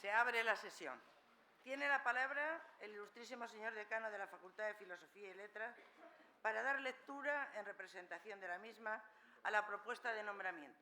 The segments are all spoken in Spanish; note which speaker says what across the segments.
Speaker 1: Se abre la sesión. Tiene la palabra el ilustrísimo señor decano de la Facultad de Filosofía y Letras para dar lectura, en representación de la misma, a la propuesta de nombramiento.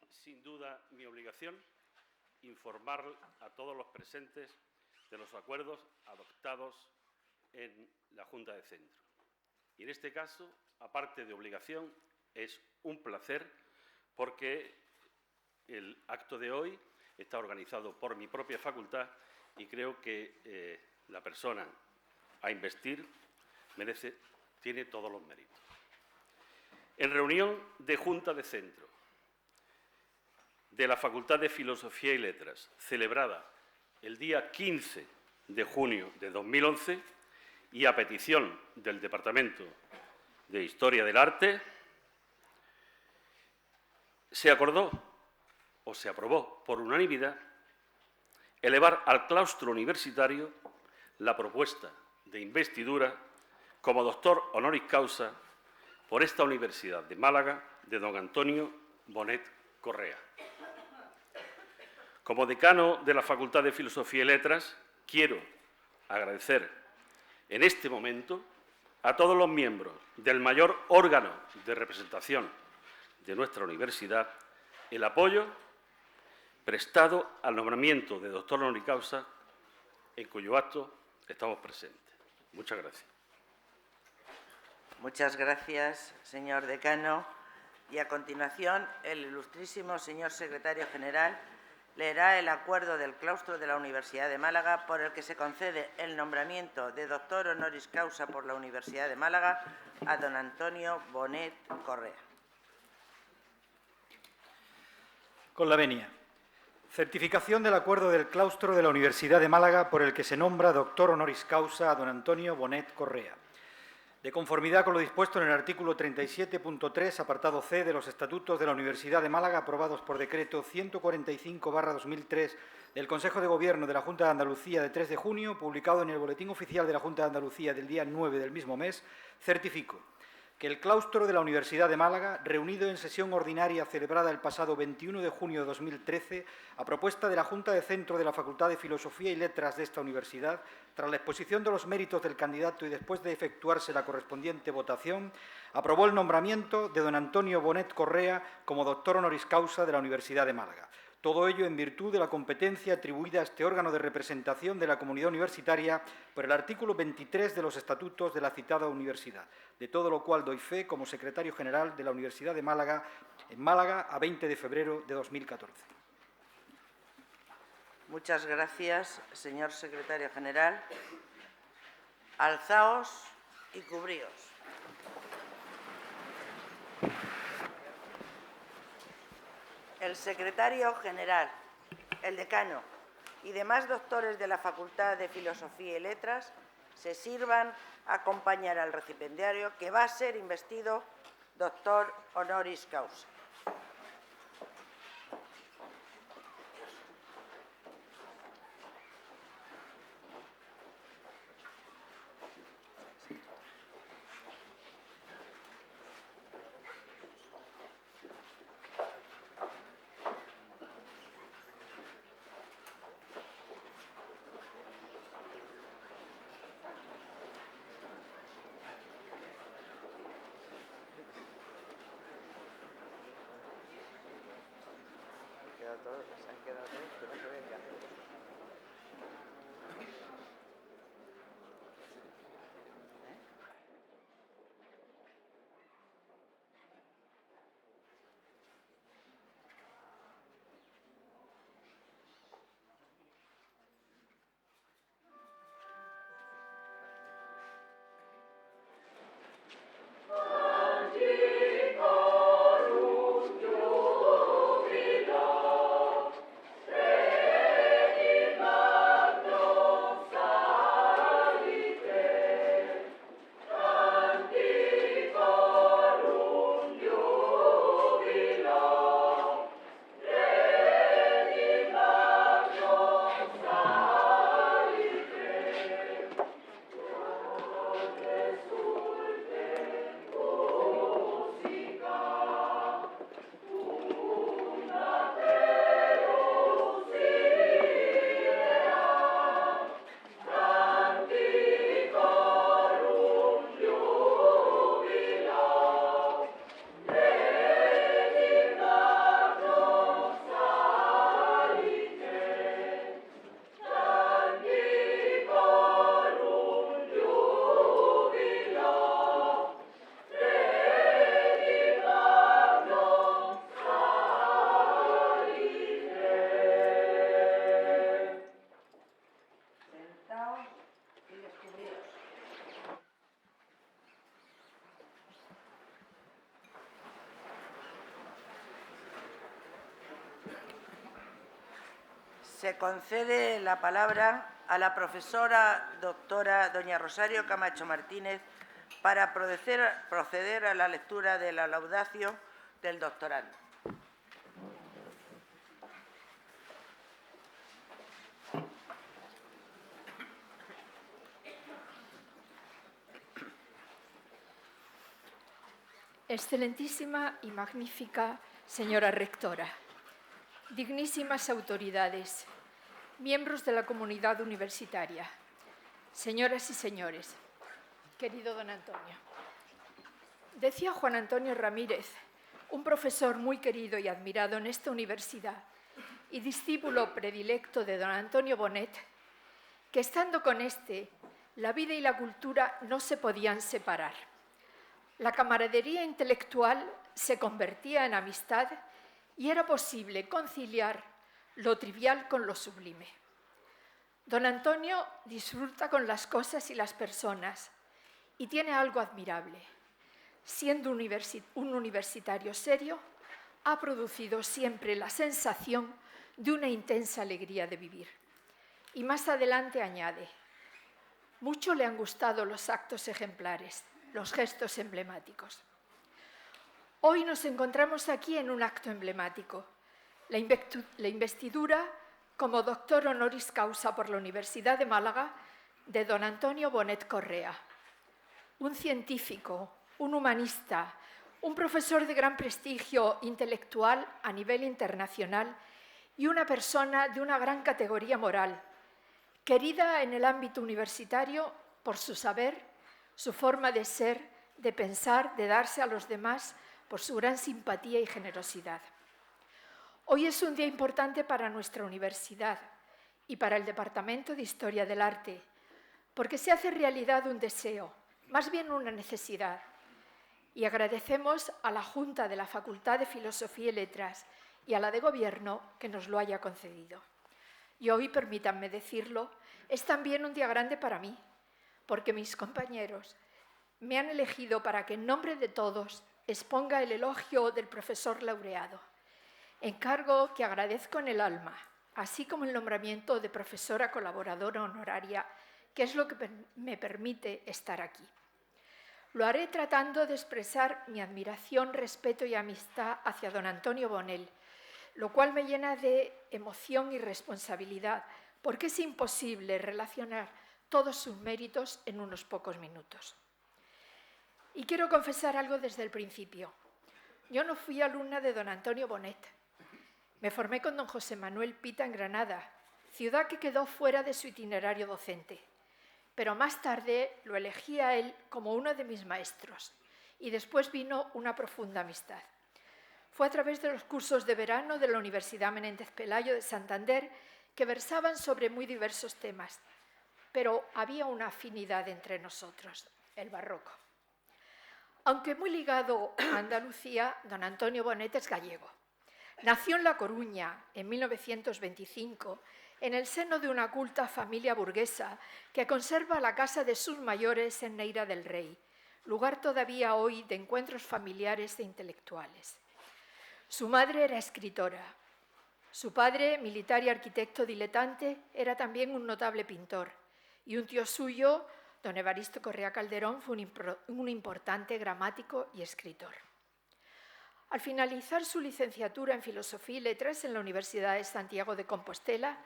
Speaker 2: Sin duda, mi obligación informar a todos los presentes de los acuerdos adoptados en la Junta de Centro. Y en este caso, aparte de obligación, es un placer porque el acto de hoy está organizado por mi propia facultad y creo que la persona a investir tiene todos los méritos. En reunión de Junta de Centro de la Facultad de Filosofía y Letras, celebrada el día 15 de junio de 2011 y a petición del Departamento de Historia del Arte, se acordó o se aprobó por unanimidad elevar al claustro universitario la propuesta de investidura como doctor honoris causa por esta Universidad de Málaga de don Antonio Bonet Correa. Como decano de la Facultad de Filosofía y Letras, quiero agradecer en este momento a todos los miembros del mayor órgano de representación de nuestra universidad el apoyo prestado al nombramiento de doctor honoris causa en cuyo acto estamos presentes. Muchas gracias.
Speaker 1: Muchas gracias, señor decano. Y a continuación, el ilustrísimo señor secretario general leerá el acuerdo del claustro de la Universidad de Málaga por el que se concede el nombramiento de doctor honoris causa por la Universidad de Málaga a don Antonio Bonet Correa.
Speaker 3: Con la venia. Certificación del acuerdo del claustro de la Universidad de Málaga por el que se nombra doctor honoris causa a don Antonio Bonet Correa. De conformidad con lo dispuesto en el artículo 37.3, apartado C de los Estatutos de la Universidad de Málaga, aprobados por decreto 145/2003 del Consejo de Gobierno de la Junta de Andalucía de 3 de junio, publicado en el Boletín Oficial de la Junta de Andalucía del día 9 del mismo mes, certifico que el claustro de la Universidad de Málaga, reunido en sesión ordinaria celebrada el pasado 21 de junio de 2013, a propuesta de la Junta de Centro de la Facultad de Filosofía y Letras de esta universidad, tras la exposición de los méritos del candidato y después de efectuarse la correspondiente votación, aprobó el nombramiento de don Antonio Bonet Correa como doctor honoris causa de la Universidad de Málaga. Todo ello en virtud de la competencia atribuida a este órgano de representación de la comunidad universitaria por el artículo 23 de los estatutos de la citada universidad, de todo lo cual doy fe como secretario general de la Universidad de Málaga, en Málaga, a 20 de febrero de 2014.
Speaker 1: Muchas gracias, señor secretario general. Alzaos y cubríos. El secretario general, el decano y demás doctores de la Facultad de Filosofía y Letras se sirvan a acompañar al recipiendario que va a ser investido doctor honoris causa. Se han quedado todos, que no se vengan. Se concede la palabra a la profesora doctora doña Rosario Camacho Martínez para proceder a la lectura de la laudatio del doctorando.
Speaker 4: Excelentísima y magnífica señora rectora, dignísimas autoridades, miembros de la comunidad universitaria, señoras y señores, querido don Antonio. Decía Juan Antonio Ramírez, un profesor muy querido y admirado en esta universidad y discípulo predilecto de don Antonio Bonet, que estando con éste, la vida y la cultura no se podían separar. La camaradería intelectual se convertía en amistad y era posible conciliar lo trivial con lo sublime. Don Antonio disfruta con las cosas y las personas y tiene algo admirable. Siendo un universitario serio, ha producido siempre la sensación de una intensa alegría de vivir. Y más adelante añade, mucho le han gustado los actos ejemplares, los gestos emblemáticos. Hoy nos encontramos aquí en un acto emblemático, la investidura como doctor honoris causa por la Universidad de Málaga de don Antonio Bonet Correa, un científico, un humanista, un profesor de gran prestigio intelectual a nivel internacional y una persona de una gran categoría moral, querida en el ámbito universitario por su saber, su forma de ser, de pensar, de darse a los demás, por su gran simpatía y generosidad. Hoy es un día importante para nuestra universidad y para el Departamento de Historia del Arte, porque se hace realidad un deseo, más bien una necesidad, y agradecemos a la Junta de la Facultad de Filosofía y Letras y a la de Gobierno que nos lo haya concedido. Y hoy, permítanme decirlo, es también un día grande para mí, porque mis compañeros me han elegido para que en nombre de todos exponga el elogio del profesor laureado, encargo que agradezco en el alma, así como el nombramiento de profesora colaboradora honoraria, que es lo que me permite estar aquí. Lo haré tratando de expresar mi admiración, respeto y amistad hacia don Antonio Bonet, lo cual me llena de emoción y responsabilidad, porque es imposible relacionar todos sus méritos en unos pocos minutos. Y quiero confesar algo desde el principio. Yo no fui alumna de don Antonio Bonet. Me formé con don José Manuel Pita en Granada, ciudad que quedó fuera de su itinerario docente. Pero más tarde lo elegí a él como uno de mis maestros y después vino una profunda amistad. Fue a través de los cursos de verano de la Universidad Menéndez Pelayo de Santander que versaban sobre muy diversos temas, pero había una afinidad entre nosotros, el barroco. Aunque muy ligado a Andalucía, don Antonio Bonet es gallego. Nació en La Coruña en 1925, en el seno de una culta familia burguesa que conserva la casa de sus mayores en Neira del Rey, lugar todavía hoy de encuentros familiares e intelectuales. Su madre era escritora. Su padre, militar y arquitecto diletante, era también un notable pintor. Y un tío suyo, don Evaristo Correa Calderón, fue un importante gramático y escritor. Al finalizar su licenciatura en Filosofía y Letras en la Universidad de Santiago de Compostela,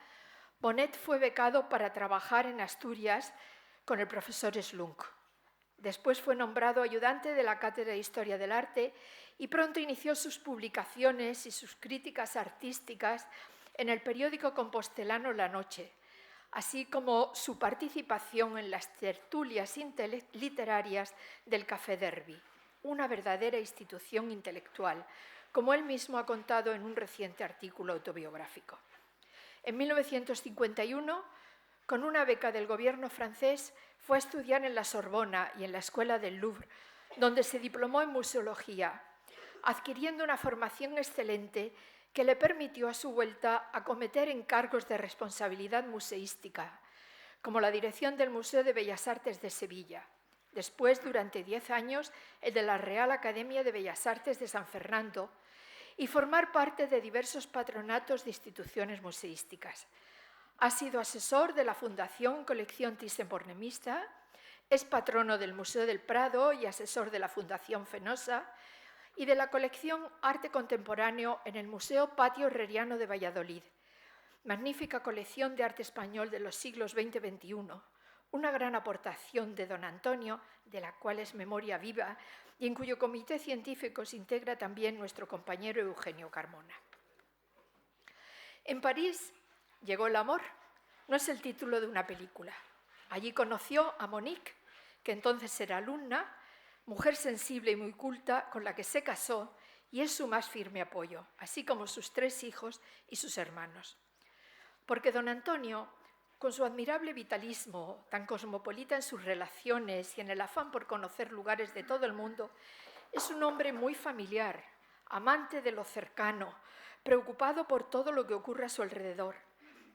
Speaker 4: Bonet fue becado para trabajar en Asturias con el profesor Slunk. Después fue nombrado ayudante de la Cátedra de Historia del Arte y pronto inició sus publicaciones y sus críticas artísticas en el periódico compostelano La Noche, así como su participación en las tertulias literarias del Café Derby, una verdadera institución intelectual, como él mismo ha contado en un reciente artículo autobiográfico. En 1951, con una beca del gobierno francés, fue a estudiar en la Sorbona y en la Escuela del Louvre, donde se diplomó en museología, adquiriendo una formación excelente que le permitió a su vuelta acometer encargos de responsabilidad museística, como la dirección del Museo de Bellas Artes de Sevilla, después, durante 10 años, el de la Real Academia de Bellas Artes de San Fernando, y formar parte de diversos patronatos de instituciones museísticas. Ha sido asesor de la Fundación Colección Thyssen-Bornemisza, es patrono del Museo del Prado y asesor de la Fundación Fenosa y de la colección Arte Contemporáneo en el Museo Patio Herreriano de Valladolid. Magnífica colección de arte español de los siglos XX y XXI, una gran aportación de don Antonio, de la cual es memoria viva y en cuyo comité científico se integra también nuestro compañero Eugenio Carmona. En París llegó el amor, no es el título de una película. Allí conoció a Monique, que entonces era alumna, mujer sensible y muy culta, con la que se casó y es su más firme apoyo, así como sus 3 hijos y sus hermanos. Porque don Antonio, con su admirable vitalismo, tan cosmopolita en sus relaciones y en el afán por conocer lugares de todo el mundo, es un hombre muy familiar, amante de lo cercano, preocupado por todo lo que ocurre a su alrededor,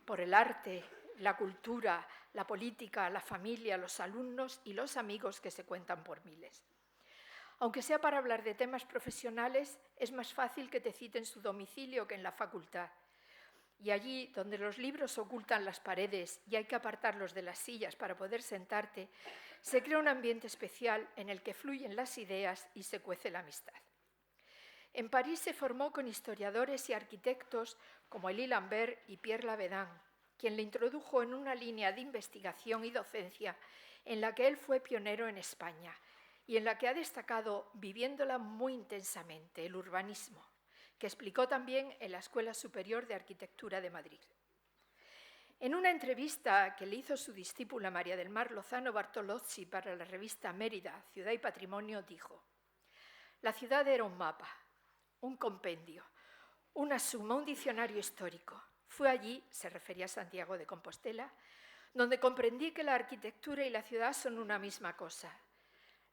Speaker 4: por el arte, la cultura, la política, la familia, los alumnos y los amigos que se cuentan por miles. Aunque sea para hablar de temas profesionales, es más fácil que te citen su domicilio que en la facultad. Y allí, donde los libros ocultan las paredes y hay que apartarlos de las sillas para poder sentarte, se crea un ambiente especial en el que fluyen las ideas y se cuece la amistad. En París se formó con historiadores y arquitectos como Élie Lambert y Pierre Lavedan, quien le introdujo en una línea de investigación y docencia en la que él fue pionero en España y en la que ha destacado, viviéndola muy intensamente, el urbanismo, que explicó también en la Escuela Superior de Arquitectura de Madrid. En una entrevista que le hizo su discípula María del Mar Lozano Bartolozzi para la revista Mérida, Ciudad y Patrimonio, dijo: «La ciudad era un mapa, un compendio, una suma, un diccionario histórico. Fue allí», se refería a Santiago de Compostela, «donde comprendí que la arquitectura y la ciudad son una misma cosa.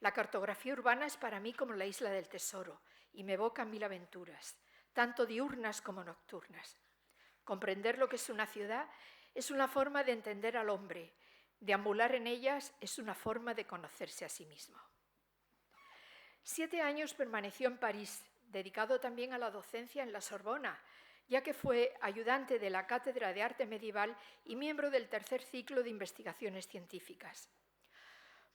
Speaker 4: La cartografía urbana es para mí como la isla del tesoro y me evoca 1000 aventuras, tanto diurnas como nocturnas. Comprender lo que es una ciudad es una forma de entender al hombre. Deambular en ellas es una forma de conocerse a sí mismo». 7 años permaneció en París, dedicado también a la docencia en la Sorbona, ya que fue ayudante de la Cátedra de Arte Medieval y miembro del 3er ciclo de investigaciones científicas.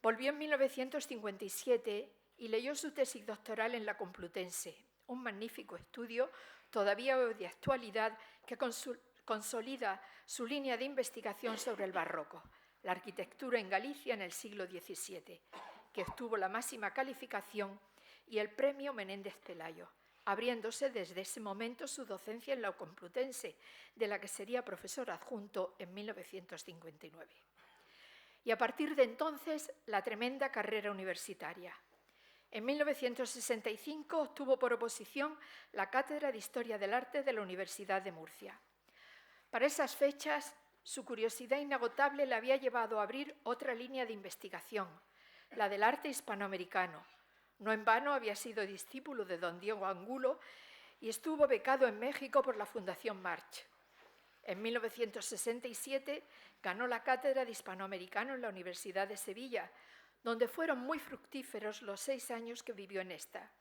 Speaker 4: Volvió en 1957 y leyó su tesis doctoral en la Complutense, un magnífico estudio todavía de actualidad que consolida su línea de investigación sobre el barroco, la arquitectura en Galicia en el siglo XVII, que obtuvo la máxima calificación y el premio Menéndez Pelayo, abriéndose desde ese momento su docencia en la Complutense, de la que sería profesor adjunto en 1959. Y a partir de entonces, la tremenda carrera universitaria. En 1965 obtuvo por oposición la Cátedra de Historia del Arte de la Universidad de Murcia. Para esas fechas, su curiosidad inagotable le había llevado a abrir otra línea de investigación, la del arte hispanoamericano. No en vano había sido discípulo de don Diego Angulo y estuvo becado en México por la Fundación March. En 1967 ganó la Cátedra de Hispanoamericano en la Universidad de Sevilla, donde fueron muy fructíferos los 6 años que vivió en esta.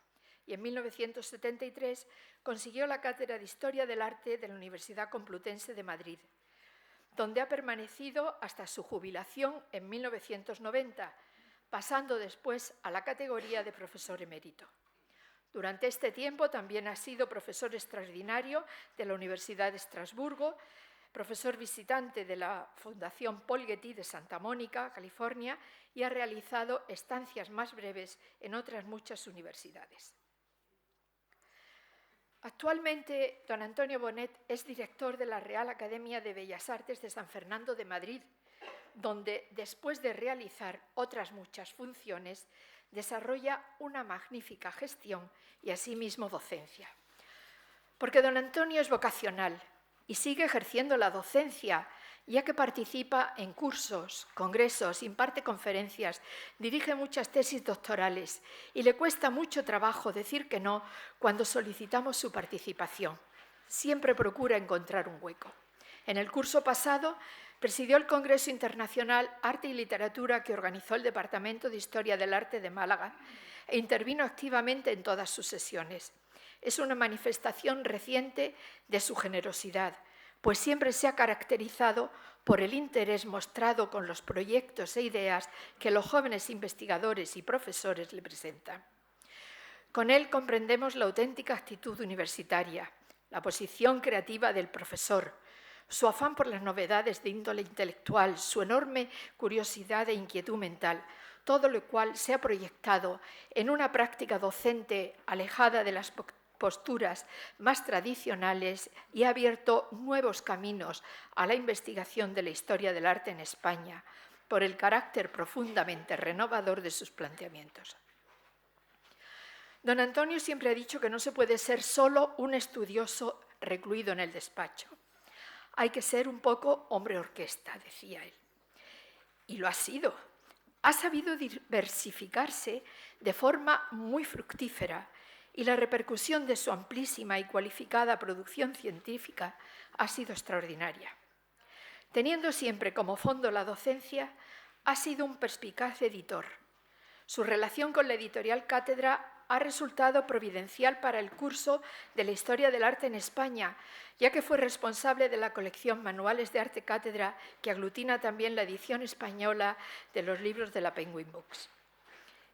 Speaker 4: Y en 1973 consiguió la Cátedra de Historia del Arte de la Universidad Complutense de Madrid, donde ha permanecido hasta su jubilación en 1990, pasando después a la categoría de profesor emérito. Durante este tiempo también ha sido profesor extraordinario de la Universidad de Estrasburgo, profesor visitante de la Fundación Paul Getty de Santa Mónica, California, y ha realizado estancias más breves en otras muchas universidades. Actualmente, don Antonio Bonet es director de la Real Academia de Bellas Artes de San Fernando de Madrid, donde, después de realizar otras muchas funciones, desarrolla una magnífica gestión y asimismo docencia. Porque don Antonio es vocacional y sigue ejerciendo la docencia, ya que participa en cursos, congresos, imparte conferencias, dirige muchas tesis doctorales y le cuesta mucho trabajo decir que no cuando solicitamos su participación. Siempre procura encontrar un hueco. En el curso pasado presidió el Congreso Internacional Arte y Literatura que organizó el Departamento de Historia del Arte de Málaga e intervino activamente en todas sus sesiones. Es una manifestación reciente de su generosidad, pues siempre se ha caracterizado por el interés mostrado con los proyectos e ideas que los jóvenes investigadores y profesores le presentan. Con él comprendemos la auténtica actitud universitaria, la posición creativa del profesor, su afán por las novedades de índole intelectual, su enorme curiosidad e inquietud mental, todo lo cual se ha proyectado en una práctica docente alejada de las posturas más tradicionales y ha abierto nuevos caminos a la investigación de la historia del arte en España por el carácter profundamente renovador de sus planteamientos. Don Antonio siempre ha dicho que no se puede ser solo un estudioso recluido en el despacho. Hay que ser un poco hombre orquesta, decía él. Y lo ha sido. Ha sabido diversificarse de forma muy fructífera y la repercusión de su amplísima y cualificada producción científica ha sido extraordinaria. Teniendo siempre como fondo la docencia, ha sido un perspicaz editor. Su relación con la editorial Cátedra ha resultado providencial para el curso de la Historia del Arte en España, ya que fue responsable de la colección Manuales de Arte Cátedra, que aglutina también la edición española de los libros de la Penguin Books.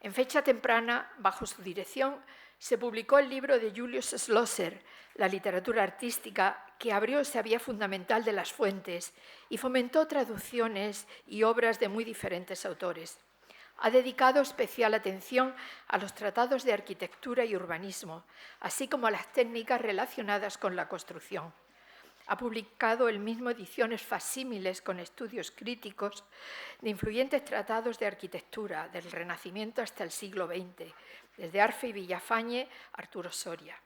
Speaker 4: En fecha temprana, bajo su dirección, se publicó el libro de Julius Schlosser, La literatura artística, que abrió esa vía fundamental de las fuentes y fomentó traducciones y obras de muy diferentes autores. Ha dedicado especial atención a los tratados de arquitectura y urbanismo, así como a las técnicas relacionadas con la construcción. Ha publicado él mismo ediciones facsímiles con estudios críticos de influyentes tratados de arquitectura, del Renacimiento hasta el siglo XX, desde Arfe y Villafañe a Arturo Soria.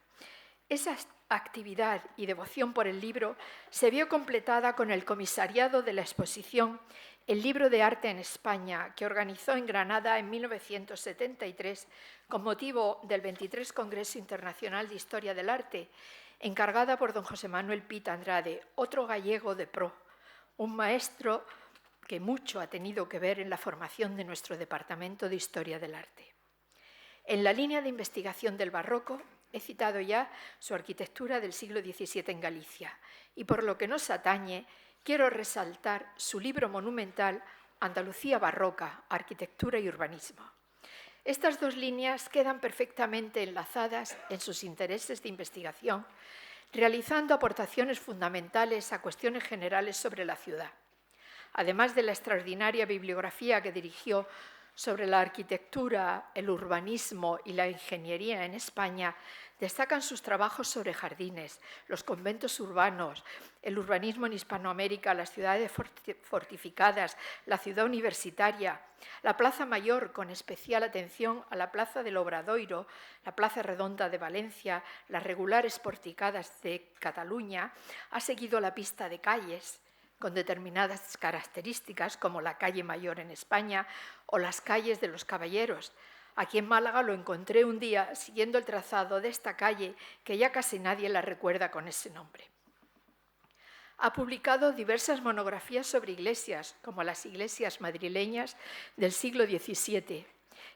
Speaker 4: Esa actividad y devoción por el libro se vio completada con el comisariado de la exposición El libro de arte en España, que organizó en Granada en 1973 con motivo del 23 Congreso Internacional de Historia del Arte, encargada por don José Manuel Pita Andrade, otro gallego de pro, un maestro que mucho ha tenido que ver en la formación de nuestro Departamento de Historia del Arte. En la línea de investigación del barroco, he citado ya su arquitectura del siglo XVII en Galicia, y por lo que nos atañe, quiero resaltar su libro monumental Andalucía barroca, arquitectura y urbanismo. Estas dos líneas quedan perfectamente enlazadas en sus intereses de investigación, realizando aportaciones fundamentales a cuestiones generales sobre la ciudad. Además de la extraordinaria bibliografía que dirigió sobre la arquitectura, el urbanismo y la ingeniería en España, destacan sus trabajos sobre jardines, los conventos urbanos, el urbanismo en Hispanoamérica, las ciudades fortificadas, la ciudad universitaria, la Plaza Mayor, con especial atención a la Plaza del Obradoiro, la Plaza Redonda de Valencia, las regulares porticadas de Cataluña, ha seguido la pista de calles, con determinadas características, como la calle Mayor en España o las calles de los Caballeros. Aquí en Málaga lo encontré un día siguiendo el trazado de esta calle, que ya casi nadie la recuerda con ese nombre. Ha publicado diversas monografías sobre iglesias, como las iglesias madrileñas del siglo XVII,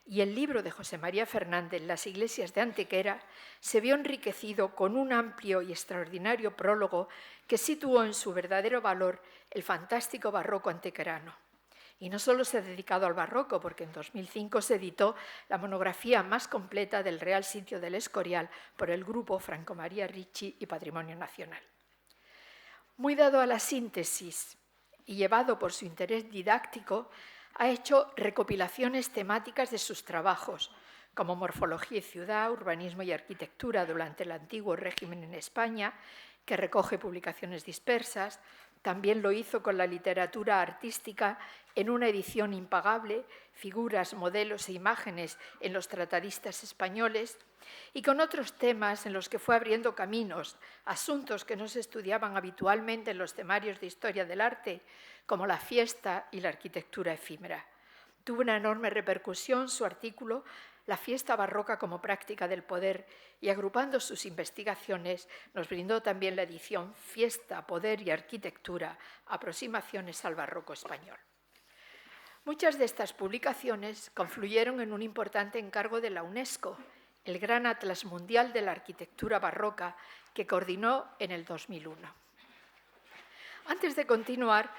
Speaker 4: y el libro de José María Fernández, Las iglesias de Antequera, se vio enriquecido con un amplio y extraordinario prólogo que situó en su verdadero valor el fantástico barroco antequerano. Y no solo se ha dedicado al barroco, porque en 2005 se editó la monografía más completa del Real Sitio del Escorial por el grupo Franco María Ricci y Patrimonio Nacional. Muy dado a la síntesis y llevado por su interés didáctico, ha hecho recopilaciones temáticas de sus trabajos, como Morfología y Ciudad, Urbanismo y Arquitectura durante el antiguo régimen en España, que recoge publicaciones dispersas. También lo hizo con la literatura artística en una edición impagable, Figuras, modelos e imágenes en los tratadistas españoles, y con otros temas en los que fue abriendo caminos, asuntos que no se estudiaban habitualmente en los temarios de historia del arte, como la fiesta y la arquitectura efímera. Tuvo una enorme repercusión su artículo La fiesta barroca como práctica del poder, y agrupando sus investigaciones nos brindó también la edición Fiesta, Poder y Arquitectura, aproximaciones al barroco español. Muchas de estas publicaciones confluyeron en un importante encargo de la UNESCO, el Gran Atlas Mundial de la Arquitectura Barroca, que coordinó en el 2001. Antes de continuar,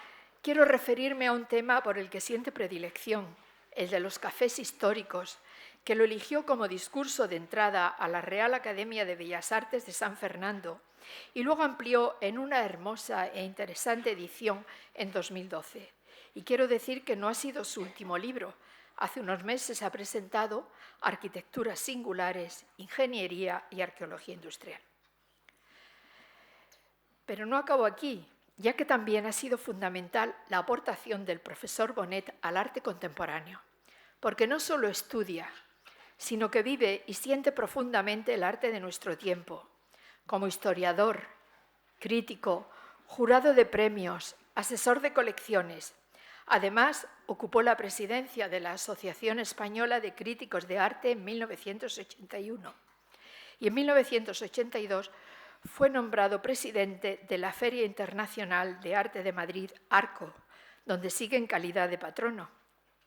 Speaker 4: quiero referirme a un tema por el que siente predilección, el de los cafés históricos, que lo eligió como discurso de entrada a la Real Academia de Bellas Artes de San Fernando y luego amplió en una hermosa e interesante edición en 2012. Y quiero decir que no ha sido su último libro. Hace unos meses ha presentado Arquitecturas singulares, Ingeniería y Arqueología industrial. Pero no acabo aquí, ya que también ha sido fundamental la aportación del profesor Bonet al arte contemporáneo, porque no solo estudia, sino que vive y siente profundamente el arte de nuestro tiempo. Como historiador, crítico, jurado de premios, asesor de colecciones. Además, ocupó la presidencia de la Asociación Española de Críticos de Arte en 1981 y en 1982 fue nombrado presidente de la Feria Internacional de Arte de Madrid, ARCO, donde sigue en calidad de patrono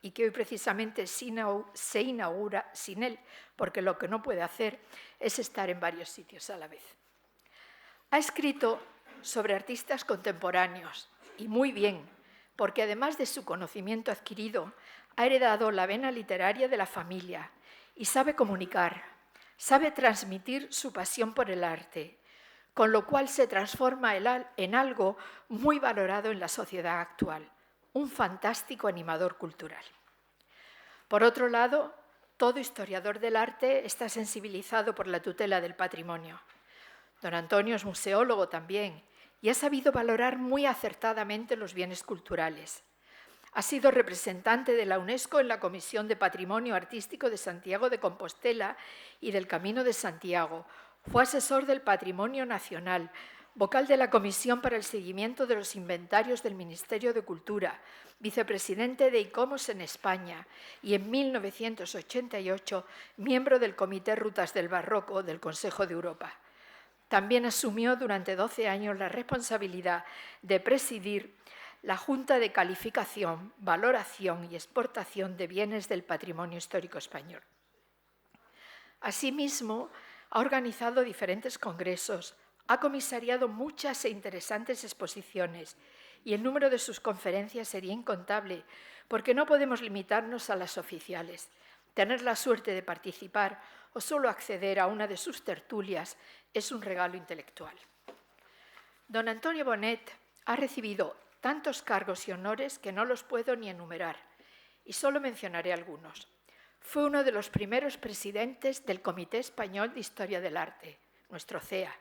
Speaker 4: y que hoy precisamente se inaugura sin él, porque lo que no puede hacer es estar en varios sitios a la vez. Ha escrito sobre artistas contemporáneos, y muy bien, porque además de su conocimiento adquirido, ha heredado la vena literaria de la familia y sabe comunicar, sabe transmitir su pasión por el arte, con lo cual se transforma en algo muy valorado en la sociedad actual, un fantástico animador cultural. Por otro lado, todo historiador del arte está sensibilizado por la tutela del patrimonio. Don Antonio es museólogo también y ha sabido valorar muy acertadamente los bienes culturales. Ha sido representante de la UNESCO en la Comisión de Patrimonio Artístico de Santiago de Compostela y del Camino de Santiago. Fue asesor del Patrimonio Nacional, vocal de la Comisión para el Seguimiento de los Inventarios del Ministerio de Cultura, vicepresidente de ICOMOS en España y en 1988 miembro del Comité Rutas del Barroco del Consejo de Europa. También asumió durante 12 años la responsabilidad de presidir la Junta de Calificación, Valoración y Exportación de Bienes del Patrimonio Histórico Español. Asimismo, ha organizado diferentes congresos, ha comisariado muchas e interesantes exposiciones y el número de sus conferencias sería incontable, porque no podemos limitarnos a las oficiales. Tener la suerte de participar o solo acceder a una de sus tertulias es un regalo intelectual. Don Antonio Bonet ha recibido tantos cargos y honores que no los puedo ni enumerar, y solo mencionaré algunos. Fue uno de los primeros presidentes del Comité Español de Historia del Arte, nuestro CEA,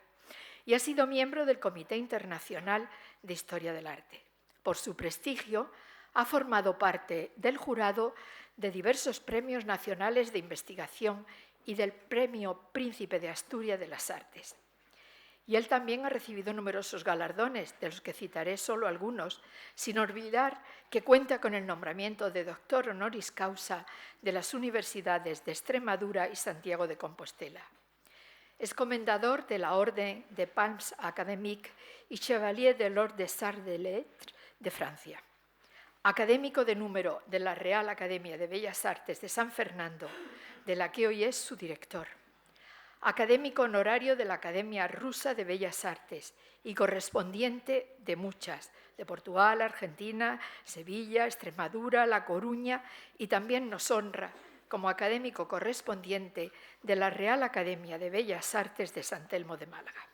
Speaker 4: y ha sido miembro del Comité Internacional de Historia del Arte. Por su prestigio, ha formado parte del jurado de diversos premios nacionales de investigación y del Premio Príncipe de Asturias de las Artes. Y él también ha recibido numerosos galardones, de los que citaré solo algunos, sin olvidar que cuenta con el nombramiento de doctor honoris causa de las universidades de Extremadura y Santiago de Compostela. Es comendador de la Orden de Palmes Académiques y Chevalier de l'Ordre des Arts et Lettres de Francia. Académico de número de la Real Academia de Bellas Artes de San Fernando, de la que hoy es su director. Académico honorario de la Academia Rusa de Bellas Artes y correspondiente de muchas, de Portugal, Argentina, Sevilla, Extremadura, La Coruña, y también nos honra como académico correspondiente de la Real Academia de Bellas Artes de San Telmo de Málaga.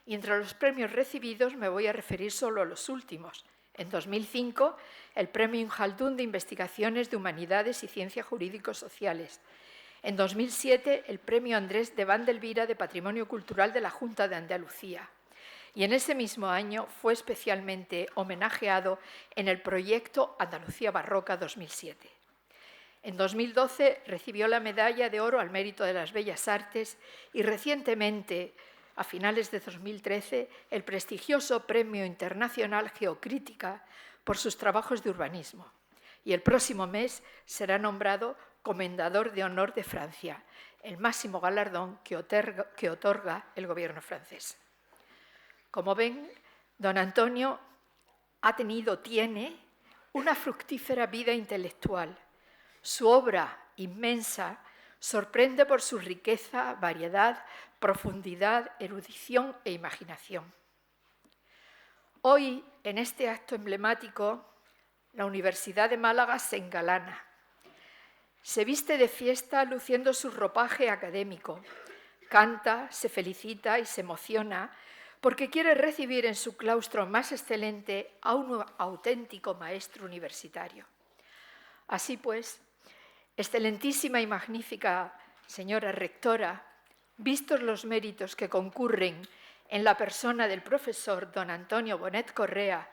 Speaker 4: Y entre los premios recibidos me voy a referir solo a los últimos. En 2005, el Premio Injaldún de Investigaciones de Humanidades y Ciencias Jurídico-Sociales. En 2007, el Premio Andrés de Vandelvira de Patrimonio Cultural de la Junta de Andalucía. Y en ese mismo año fue especialmente homenajeado en el proyecto Andalucía Barroca 2007. En 2012 recibió la Medalla de Oro al Mérito de las Bellas Artes y recientemente, a finales de 2013, el prestigioso Premio Internacional Geocrítica por sus trabajos de urbanismo. Y el próximo mes será nombrado Comendador de Honor de Francia, el máximo galardón que otorga el gobierno francés. Como ven, don Antonio tiene una fructífera vida intelectual. Su obra inmensa sorprende por su riqueza, variedad, profundidad, erudición e imaginación. Hoy, en este acto emblemático, la Universidad de Málaga se engalana. Se viste de fiesta luciendo su ropaje académico. Canta, se felicita y se emociona porque quiere recibir en su claustro más excelente a un auténtico maestro universitario. Así pues, excelentísima y magnífica señora rectora, vistos los méritos que concurren en la persona del profesor don Antonio Bonet Correa,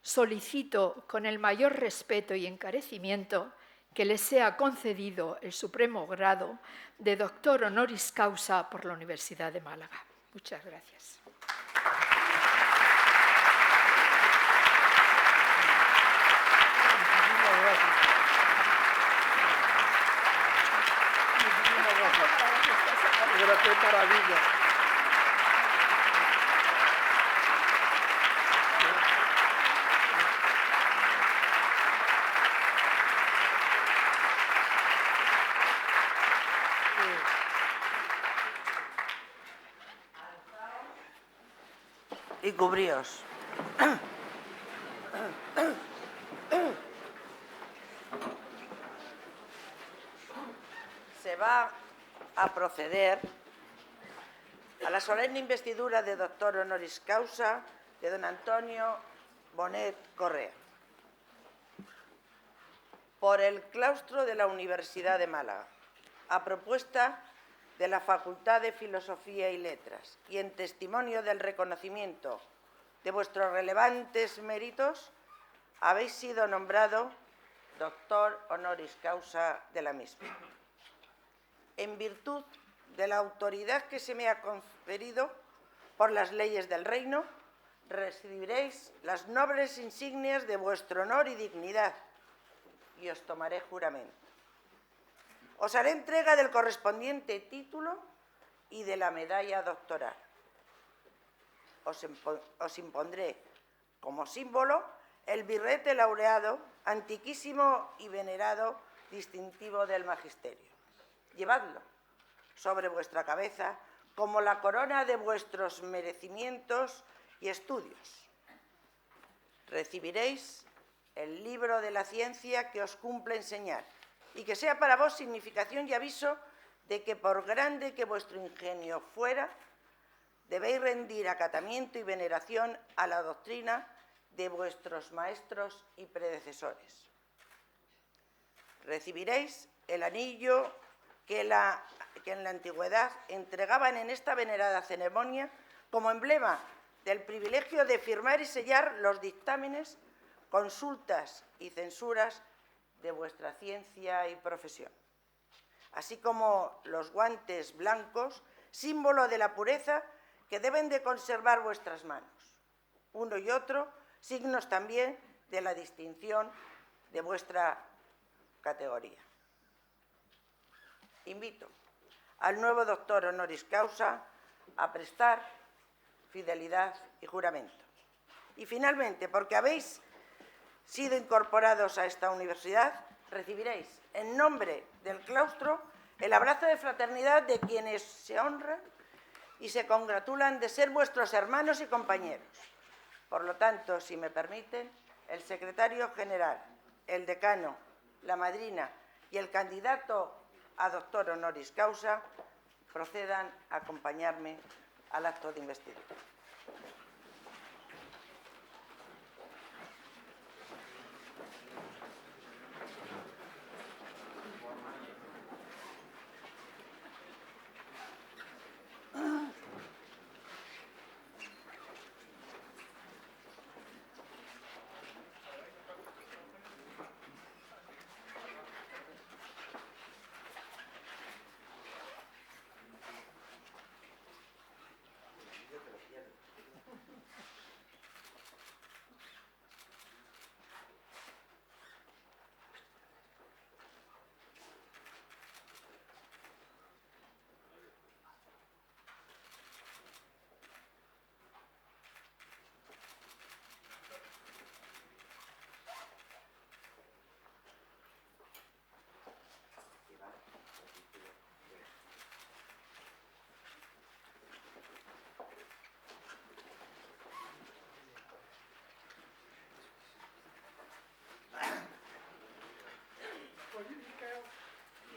Speaker 4: solicito con el mayor respeto y encarecimiento que le sea concedido el supremo grado de doctor honoris causa por la Universidad de Málaga. Muchas gracias.
Speaker 5: ¡Qué maravilla!
Speaker 1: Y cubríos. Se va a proceder a la solemne investidura de doctor honoris causa de don Antonio Bonet Correa por el claustro de la Universidad de Málaga, a propuesta de la Facultad de Filosofía y Letras y en testimonio del reconocimiento de vuestros relevantes méritos, habéis sido nombrado doctor honoris causa de la misma. En virtud de la autoridad que se me ha conferido por las leyes del reino, recibiréis las nobles insignias de vuestro honor y dignidad, y os tomaré juramento. Os haré entrega del correspondiente título y de la medalla doctoral. Os impondré como símbolo el birrete laureado, antiquísimo y venerado distintivo del magisterio. Llevadlo sobre vuestra cabeza como la corona de vuestros merecimientos y estudios. Recibiréis el libro de la ciencia que os cumple enseñar y que sea para vos significación y aviso de que por grande que vuestro ingenio fuera, debéis rendir acatamiento y veneración a la doctrina de vuestros maestros y predecesores. Recibiréis el anillo que en la antigüedad entregaban en esta venerada ceremonia como emblema del privilegio de firmar y sellar los dictámenes, consultas y censuras de vuestra ciencia y profesión, así como los guantes blancos, símbolo de la pureza que deben de conservar vuestras manos, uno y otro, signos también de la distinción de vuestra categoría. Invito al nuevo doctor honoris causa a prestar fidelidad y juramento. Y finalmente, porque habéis sido incorporados a esta universidad, recibiréis en nombre del claustro el abrazo de fraternidad de quienes se honran y se congratulan de ser vuestros hermanos y compañeros. Por lo tanto, si me permiten, el secretario general, el decano, la madrina y el candidato a doctor honoris causa procedan a acompañarme al acto de investidura.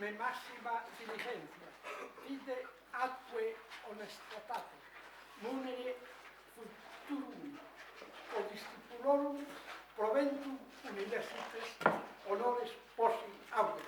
Speaker 5: me massima diligenza, ide atque honestatate, munere futurum, o discipulorum proventum universitas honores posi aude.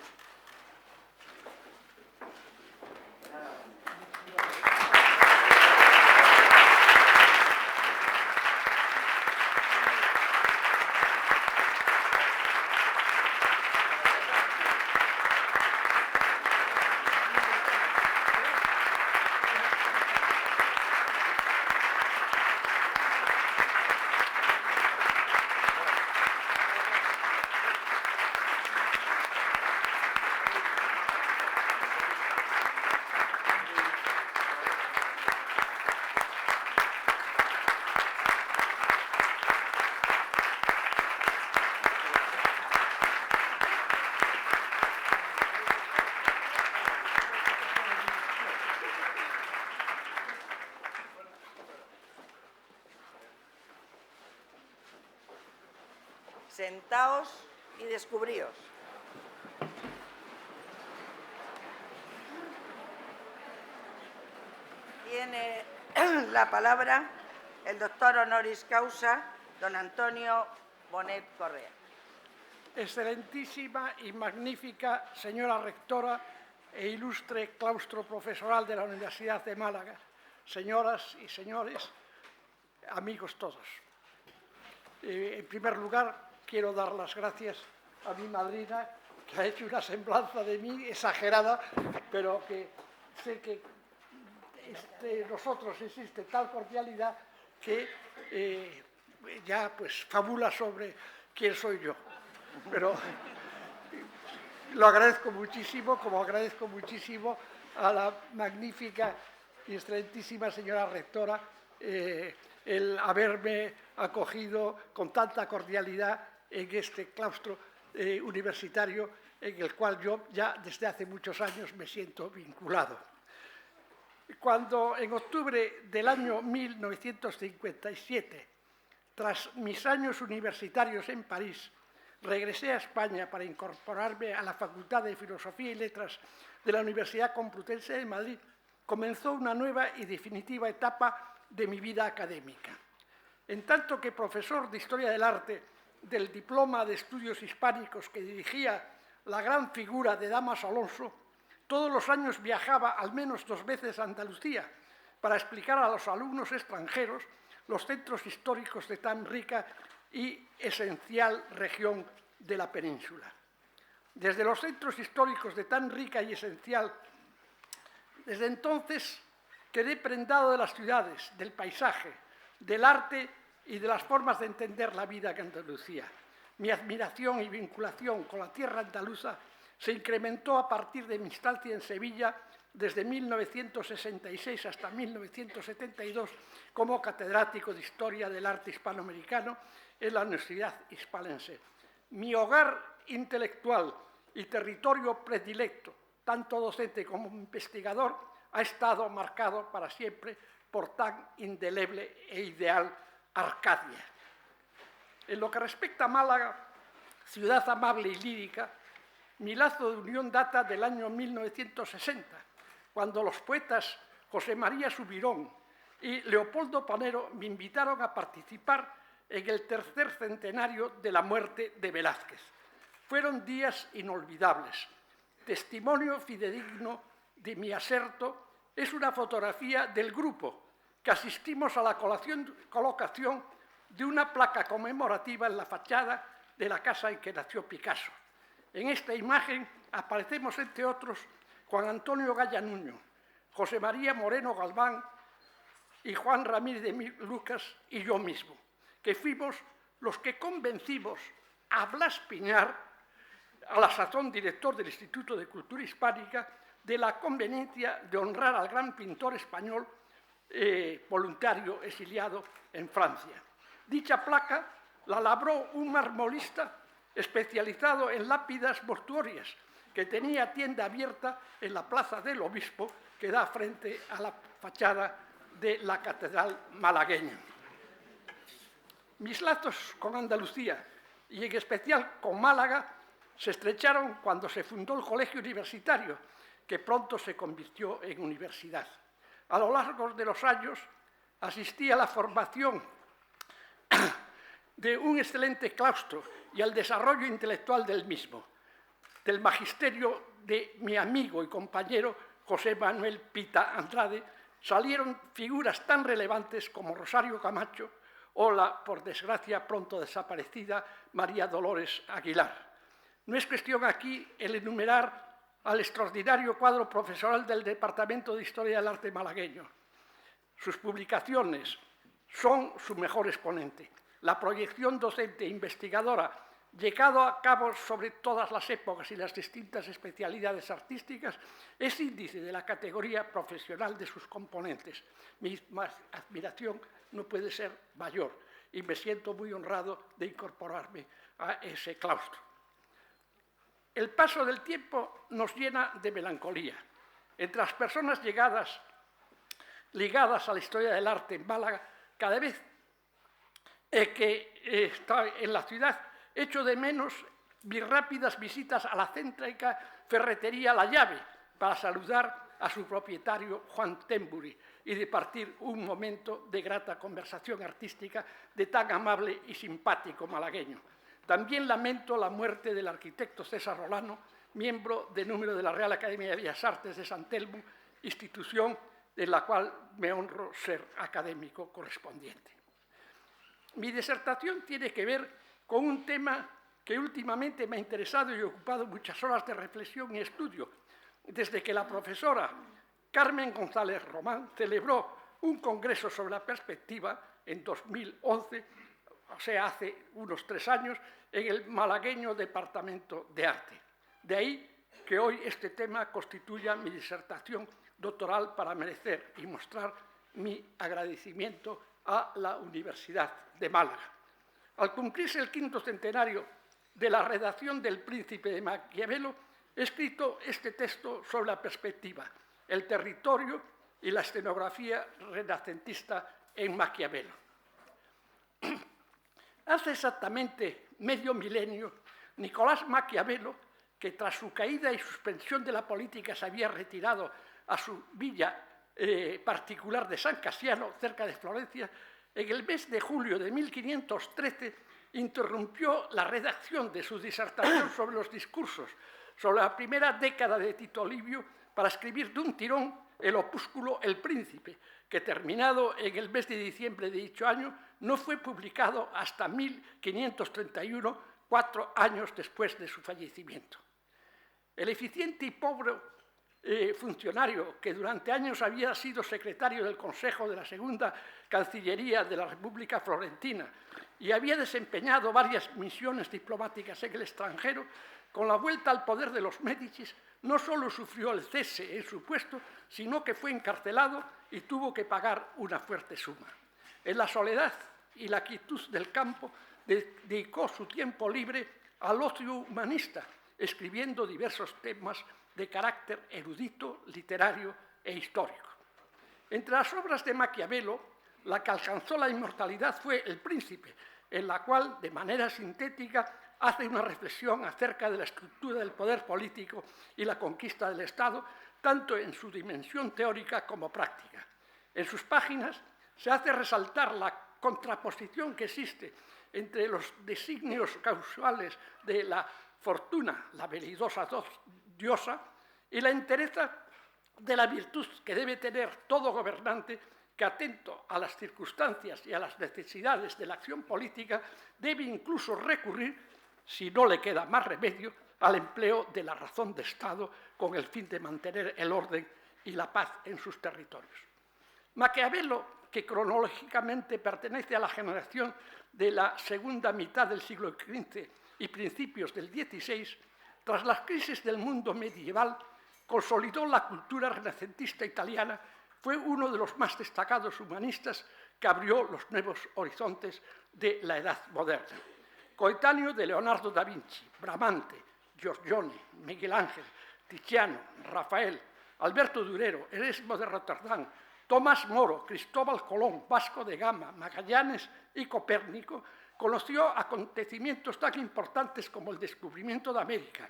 Speaker 1: Sentaos y descubríos. Tiene la palabra el doctor honoris causa, don Antonio Bonet Correa.
Speaker 5: Excelentísima y magnífica señora rectora e ilustre claustro profesoral de la Universidad de Málaga, señoras y señores, amigos todos. En primer lugar, quiero dar las gracias a mi madrina, que ha hecho una semblanza de mí exagerada, pero que sé que entre nosotros existe tal cordialidad que ya pues fabula sobre quién soy yo. Pero lo agradezco muchísimo, como agradezco muchísimo a la magnífica y excelentísima señora rectora el haberme acogido con tanta cordialidad en este claustro universitario en el cual yo ya desde hace muchos años me siento vinculado. Cuando en octubre del año 1957, tras mis años universitarios en París, regresé a España para incorporarme a la Facultad de Filosofía y Letras de la Universidad Complutense de Madrid, comenzó una nueva y definitiva etapa de mi vida académica. En tanto que profesor de Historia del Arte del Diploma de Estudios Hispánicos que dirigía la gran figura de Dámaso Alonso, todos los años viajaba al menos 2 veces a Andalucía para explicar a los alumnos extranjeros los centros históricos de tan rica y esencial región de la península. Desde los centros históricos de tan rica y esencial, desde entonces quedé prendado de las ciudades, del paisaje, del arte y de las formas de entender la vida en Andalucía. Mi admiración y vinculación con la tierra andaluza se incrementó a partir de mi estancia en Sevilla desde 1966 hasta 1972 como catedrático de Historia del Arte Hispanoamericano en la Universidad Hispalense. Mi hogar intelectual y territorio predilecto, tanto docente como investigador, ha estado marcado para siempre por tan indeleble e ideal Arcadia. En lo que respecta a Málaga, ciudad amable y lírica, mi lazo de unión data del año 1960, cuando los poetas José María Subirón y Leopoldo Panero me invitaron a participar en el 3er centenario de la muerte de Velázquez. Fueron días inolvidables. Testimonio fidedigno de mi aserto es una fotografía del grupo que asistimos a la colocación de una placa conmemorativa en la fachada de la casa en que nació Picasso. En esta imagen aparecemos, entre otros, Juan Antonio Gaya Nuño, José María Moreno Galván y Juan Ramírez de Lucas y yo mismo, que fuimos los que convencimos a Blas Piñar, a la sazón director del Instituto de Cultura Hispánica, de la conveniencia de honrar al gran pintor español voluntario exiliado en Francia. Dicha placa la labró un marmolista especializado en lápidas mortuorias, que tenía tienda abierta en la Plaza del Obispo, que da frente a la fachada de la Catedral malagueña. Mis lazos con Andalucía, y en especial con Málaga, se estrecharon cuando se fundó el Colegio Universitario, que pronto se convirtió en universidad. A lo largo de los años asistí a la formación de un excelente claustro y al desarrollo intelectual del mismo. Del magisterio de mi amigo y compañero José Manuel Pita Andrade salieron figuras tan relevantes como Rosario Camacho o la, por desgracia, pronto desaparecida María Dolores Aguilar. No es cuestión aquí el enumerar al extraordinario cuadro profesoral del Departamento de Historia del Arte malagueño. Sus publicaciones son su mejor exponente. La proyección docente e investigadora, llevada a cabo sobre todas las épocas y las distintas especialidades artísticas, es índice de la categoría profesional de sus componentes. Mi admiración no puede ser mayor y me siento muy honrado de incorporarme a ese claustro. El paso del tiempo nos llena de melancolía. Entre las personas ligadas a la historia del arte en Málaga, cada vez que está en la ciudad, echo de menos mis rápidas visitas a la céntrica ferretería La Llave para saludar a su propietario Juan Tembury y departir un momento de grata conversación artística de tan amable y simpático malagueño. También lamento la muerte del arquitecto César Rolano, miembro de número de la Real Academia de Bellas Artes de San Telmo, institución en la cual me honro ser académico correspondiente. Mi disertación tiene que ver con un tema que últimamente me ha interesado y ocupado muchas horas de reflexión y estudio, desde que la profesora Carmen González Román celebró un congreso sobre la perspectiva en 2011, o sea, hace unos 3 años, en el malagueño Departamento de Arte. De ahí que hoy este tema constituya mi disertación doctoral para merecer y mostrar mi agradecimiento a la Universidad de Málaga. Al cumplirse el 5º centenario de la redacción del Príncipe de Maquiavelo, he escrito este texto sobre la perspectiva, el territorio y la escenografía renacentista en Maquiavelo. Hace exactamente medio milenio, Nicolás Maquiavelo, que tras su caída y suspensión de la política se había retirado a su villa particular de San Casiano, cerca de Florencia, en el mes de julio de 1513 interrumpió la redacción de su disertación sobre los discursos sobre la primera década de Tito Livio para escribir de un tirón el opúsculo El Príncipe, que terminado en el mes de diciembre de dicho año no fue publicado hasta 1531, 4 años después de su fallecimiento. El eficiente y pobre funcionario que durante años había sido secretario del Consejo de la Segunda Cancillería de la República Florentina y había desempeñado varias misiones diplomáticas en el extranjero, con la vuelta al poder de los Médicis no solo sufrió el cese en su puesto, sino que fue encarcelado y tuvo que pagar una fuerte suma. En la soledad y la quietud del campo dedicó su tiempo libre al ocio humanista, escribiendo diversos temas de carácter erudito, literario e histórico. Entre las obras de Maquiavelo, la que alcanzó la inmortalidad fue El Príncipe, en la cual, de manera sintética, hace una reflexión acerca de la estructura del poder político y la conquista del Estado, tanto en su dimensión teórica como práctica. En sus páginas se hace resaltar la contraposición que existe entre los designios causales de la fortuna, la velidosa diosa, y la entereza de la virtud que debe tener todo gobernante que, atento a las circunstancias y a las necesidades de la acción política, debe incluso recurrir, si no le queda más remedio, al empleo de la razón de Estado con el fin de mantener el orden y la paz en sus territorios. Maquiavelo, que cronológicamente pertenece a la generación de la segunda mitad del siglo XV y principios del XVI, tras las crisis del mundo medieval, consolidó la cultura renacentista italiana, fue uno de los más destacados humanistas que abrió los nuevos horizontes de la Edad Moderna. Coetáneo de Leonardo da Vinci, Bramante, Giorgione, Miguel Ángel, Tiziano, Rafael, Alberto Durero, Erasmo de Rotterdam, Tomás Moro, Cristóbal Colón, Vasco de Gama, Magallanes y Copérnico, conoció acontecimientos tan importantes como el descubrimiento de América,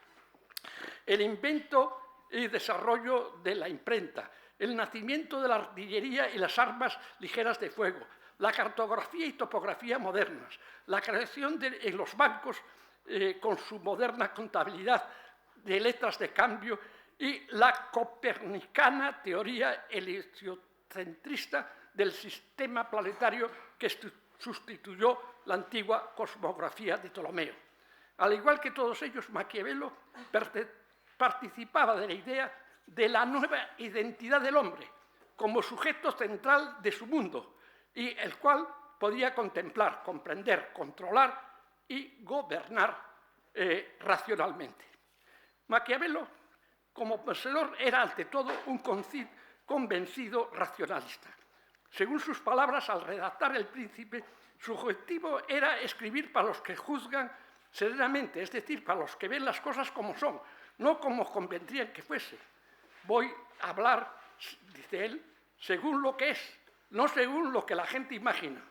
Speaker 5: el invento y desarrollo de la imprenta, el nacimiento de la artillería y las armas ligeras de fuego, la cartografía y topografía modernas, la creación en los bancos con su moderna contabilidad de letras de cambio y la copernicana teoría heliocentrista del sistema planetario que sustituyó la antigua cosmografía de Ptolomeo. Al igual que todos ellos, Maquiavelo participaba de la idea de la nueva identidad del hombre como sujeto central de su mundo y el cual podía contemplar, comprender, controlar y gobernar racionalmente. Maquiavelo, como pensador, era ante todo un convencido racionalista. Según sus palabras, al redactar El Príncipe, su objetivo era escribir para los que juzgan serenamente, es decir, para los que ven las cosas como son, no como convendrían que fuese. Voy a hablar, dice él, según lo que es, no según lo que la gente imagina.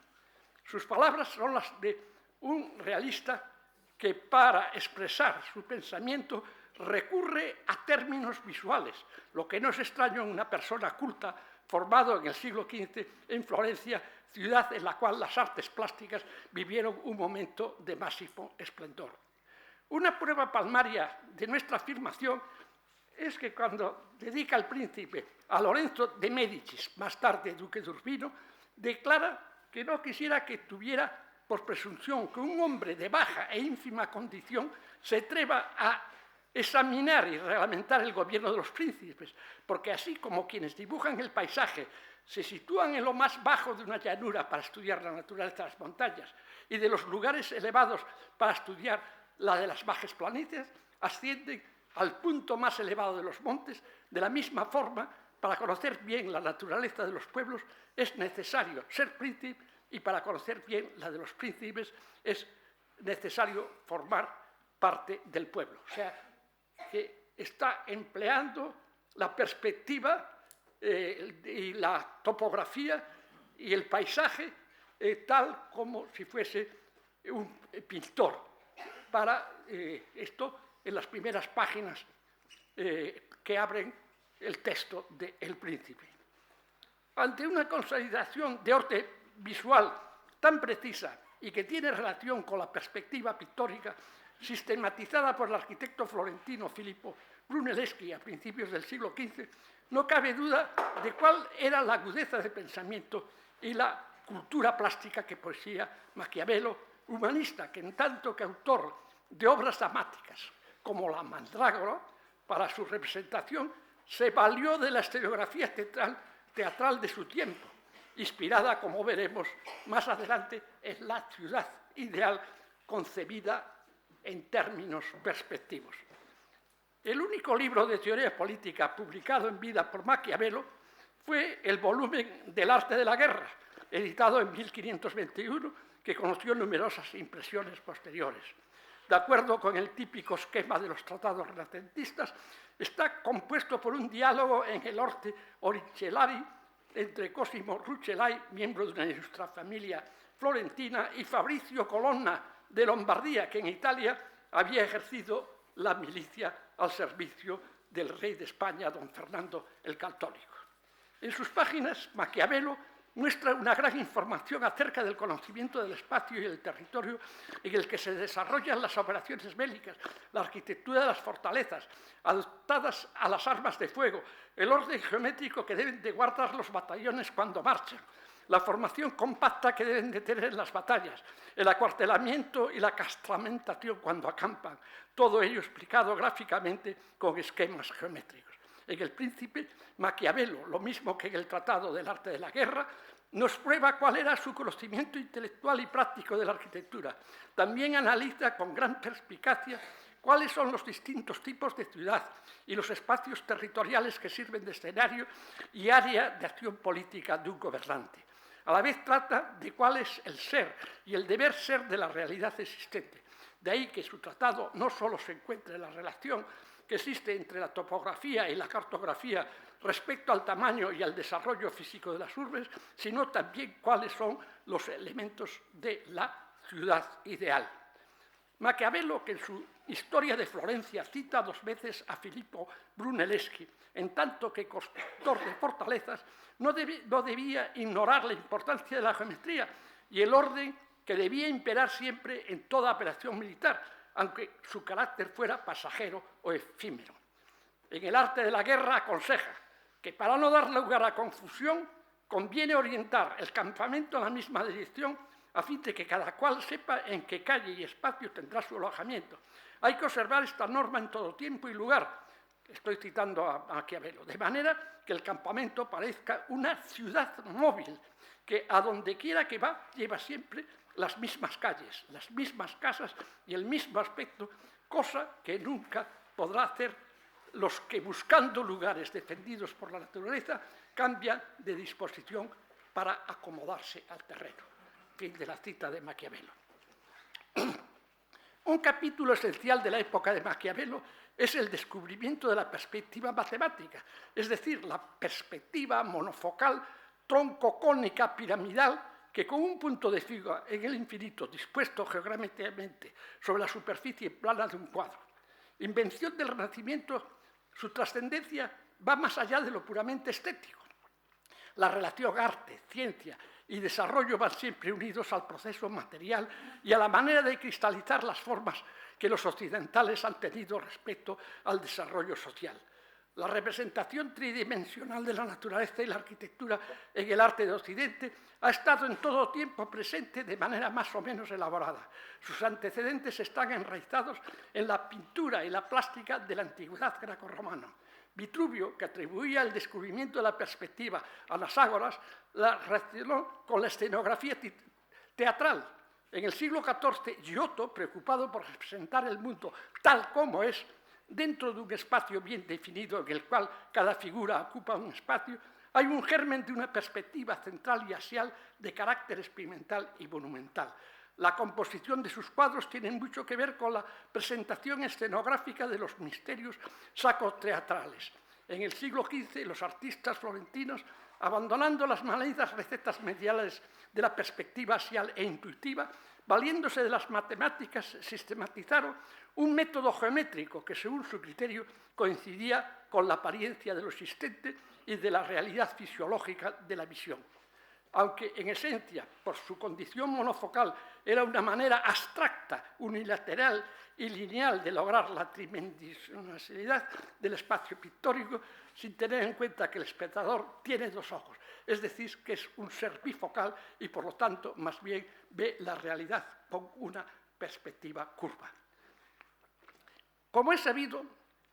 Speaker 5: Sus palabras son las de un realista que para expresar su pensamiento recurre a términos visuales, lo que no es extraño en una persona culta formado en el siglo XV en Florencia, ciudad en la cual las artes plásticas vivieron un momento de máximo esplendor. Una prueba palmaria de nuestra afirmación es que cuando dedica El Príncipe a Lorenzo de Médicis, más tarde duque de Urbino, declara que no quisiera que tuviera por presunción que un hombre de baja e ínfima condición se atreva a examinar y reglamentar el gobierno de los príncipes, porque así como quienes dibujan el paisaje se sitúan en lo más bajo de una llanura para estudiar la naturaleza de las montañas y de los lugares elevados para estudiar la de las bajas planicies, ascienden al punto más elevado de los montes. De la misma forma, para conocer bien la naturaleza de los pueblos es necesario ser príncipe, y para conocer bien la de los príncipes es necesario formar parte del pueblo. O sea, que está empleando la perspectiva y la topografía y el paisaje tal como si fuese un pintor. Para esto, en las primeras páginas que abren el texto de El Príncipe. Ante una consolidación de orden visual tan precisa y que tiene relación con la perspectiva pictórica sistematizada por el arquitecto florentino Filippo Brunelleschi a principios del siglo XV, no cabe duda de cuál era la agudeza de pensamiento y la cultura plástica que poseía Maquiavelo, humanista que en tanto que autor de obras dramáticas como La Mandrágora, para su representación se valió de la historiografía teatral de su tiempo, inspirada, como veremos más adelante, en la ciudad ideal concebida en términos perspectivos. El único libro de teoría política publicado en vida por Maquiavelo fue el volumen del Arte de la Guerra, editado en 1521, que conoció numerosas impresiones posteriores. De acuerdo con el típico esquema de los tratados renacentistas, está compuesto por un diálogo en el Orte Orichelari entre Cosimo Rucellai, miembro de una ilustre familia florentina, y Fabrizio Colonna de Lombardía, que en Italia había ejercido la milicia al servicio del rey de España, don Fernando el Católico. En sus páginas, Maquiavelo muestra una gran información acerca del conocimiento del espacio y el territorio en el que se desarrollan las operaciones bélicas, la arquitectura de las fortalezas, adaptadas a las armas de fuego, el orden geométrico que deben de guardar los batallones cuando marchan, la formación compacta que deben de tener en las batallas, el acuartelamiento y la castramentación cuando acampan, todo ello explicado gráficamente con esquemas geométricos. En El Príncipe, Maquiavelo, lo mismo que en el Tratado del Arte de la Guerra, nos prueba cuál era su conocimiento intelectual y práctico de la arquitectura. También analiza con gran perspicacia cuáles son los distintos tipos de ciudad y los espacios territoriales que sirven de escenario y área de acción política de un gobernante. A la vez trata de cuál es el ser y el deber ser de la realidad existente. De ahí que su tratado no solo se encuentre en la relación que existe entre la topografía y la cartografía respecto al tamaño y al desarrollo físico de las urbes, sino también cuáles son los elementos de la ciudad ideal. Maquiavelo, que en su Historia de Florencia cita 2 veces a Filippo Brunelleschi, en tanto que constructor de fortalezas, no debía ignorar la importancia de la geometría y el orden que debía imperar siempre en toda operación militar, aunque su carácter fuera pasajero o efímero. En el arte de la guerra aconseja que para no dar lugar a confusión conviene orientar el campamento en la misma dirección a fin de que cada cual sepa en qué calle y espacio tendrá su alojamiento. Hay que observar esta norma en todo tiempo y lugar. Estoy citando a Maquiavelo. De manera que el campamento parezca una ciudad móvil, que a donde quiera que va lleva siempre las mismas calles, las mismas casas y el mismo aspecto, cosa que nunca podrá hacer los que, buscando lugares defendidos por la naturaleza, cambian de disposición para acomodarse al terreno. Fin de la cita de Maquiavelo. Un capítulo esencial de la época de Maquiavelo es el descubrimiento de la perspectiva matemática, es decir, la perspectiva monofocal, troncocónica, piramidal, que con un punto de fuga en el infinito dispuesto geográficamente sobre la superficie plana de un cuadro. Invención del Renacimiento, su trascendencia va más allá de lo puramente estético. La relación arte, ciencia y desarrollo van siempre unidos al proceso material y a la manera de cristalizar las formas que los occidentales han tenido respecto al desarrollo social. La representación tridimensional de la naturaleza y la arquitectura en el arte de Occidente ha estado en todo tiempo presente de manera más o menos elaborada. Sus antecedentes están enraizados en la pintura y la plástica de la antigüedad grecorromana. Vitruvio, que atribuía el descubrimiento de la perspectiva a las ágoras, la relacionó con la escenografía teatral. En el siglo XIV, Giotto, preocupado por representar el mundo tal como es, dentro de un espacio bien definido en el cual cada figura ocupa un espacio, hay un germen de una perspectiva central y axial de carácter experimental y monumental. La composición de sus cuadros tiene mucho que ver con la presentación escenográfica de los misterios sacro-teatrales. En el siglo XV, los artistas florentinos, abandonando las manidas recetas mediales de la perspectiva axial e intuitiva, valiéndose de las matemáticas, sistematizaron un método geométrico que, según su criterio, coincidía con la apariencia de lo existente y de la realidad fisiológica de la visión. Aunque en esencia, por su condición monofocal, era una manera abstracta, unilateral y lineal de lograr la tridimensionalidad del espacio pictórico, sin tener en cuenta que el espectador tiene 2 ojos, es decir, que es un ser bifocal y, por lo tanto, más bien ve la realidad con una perspectiva curva. Como es sabido,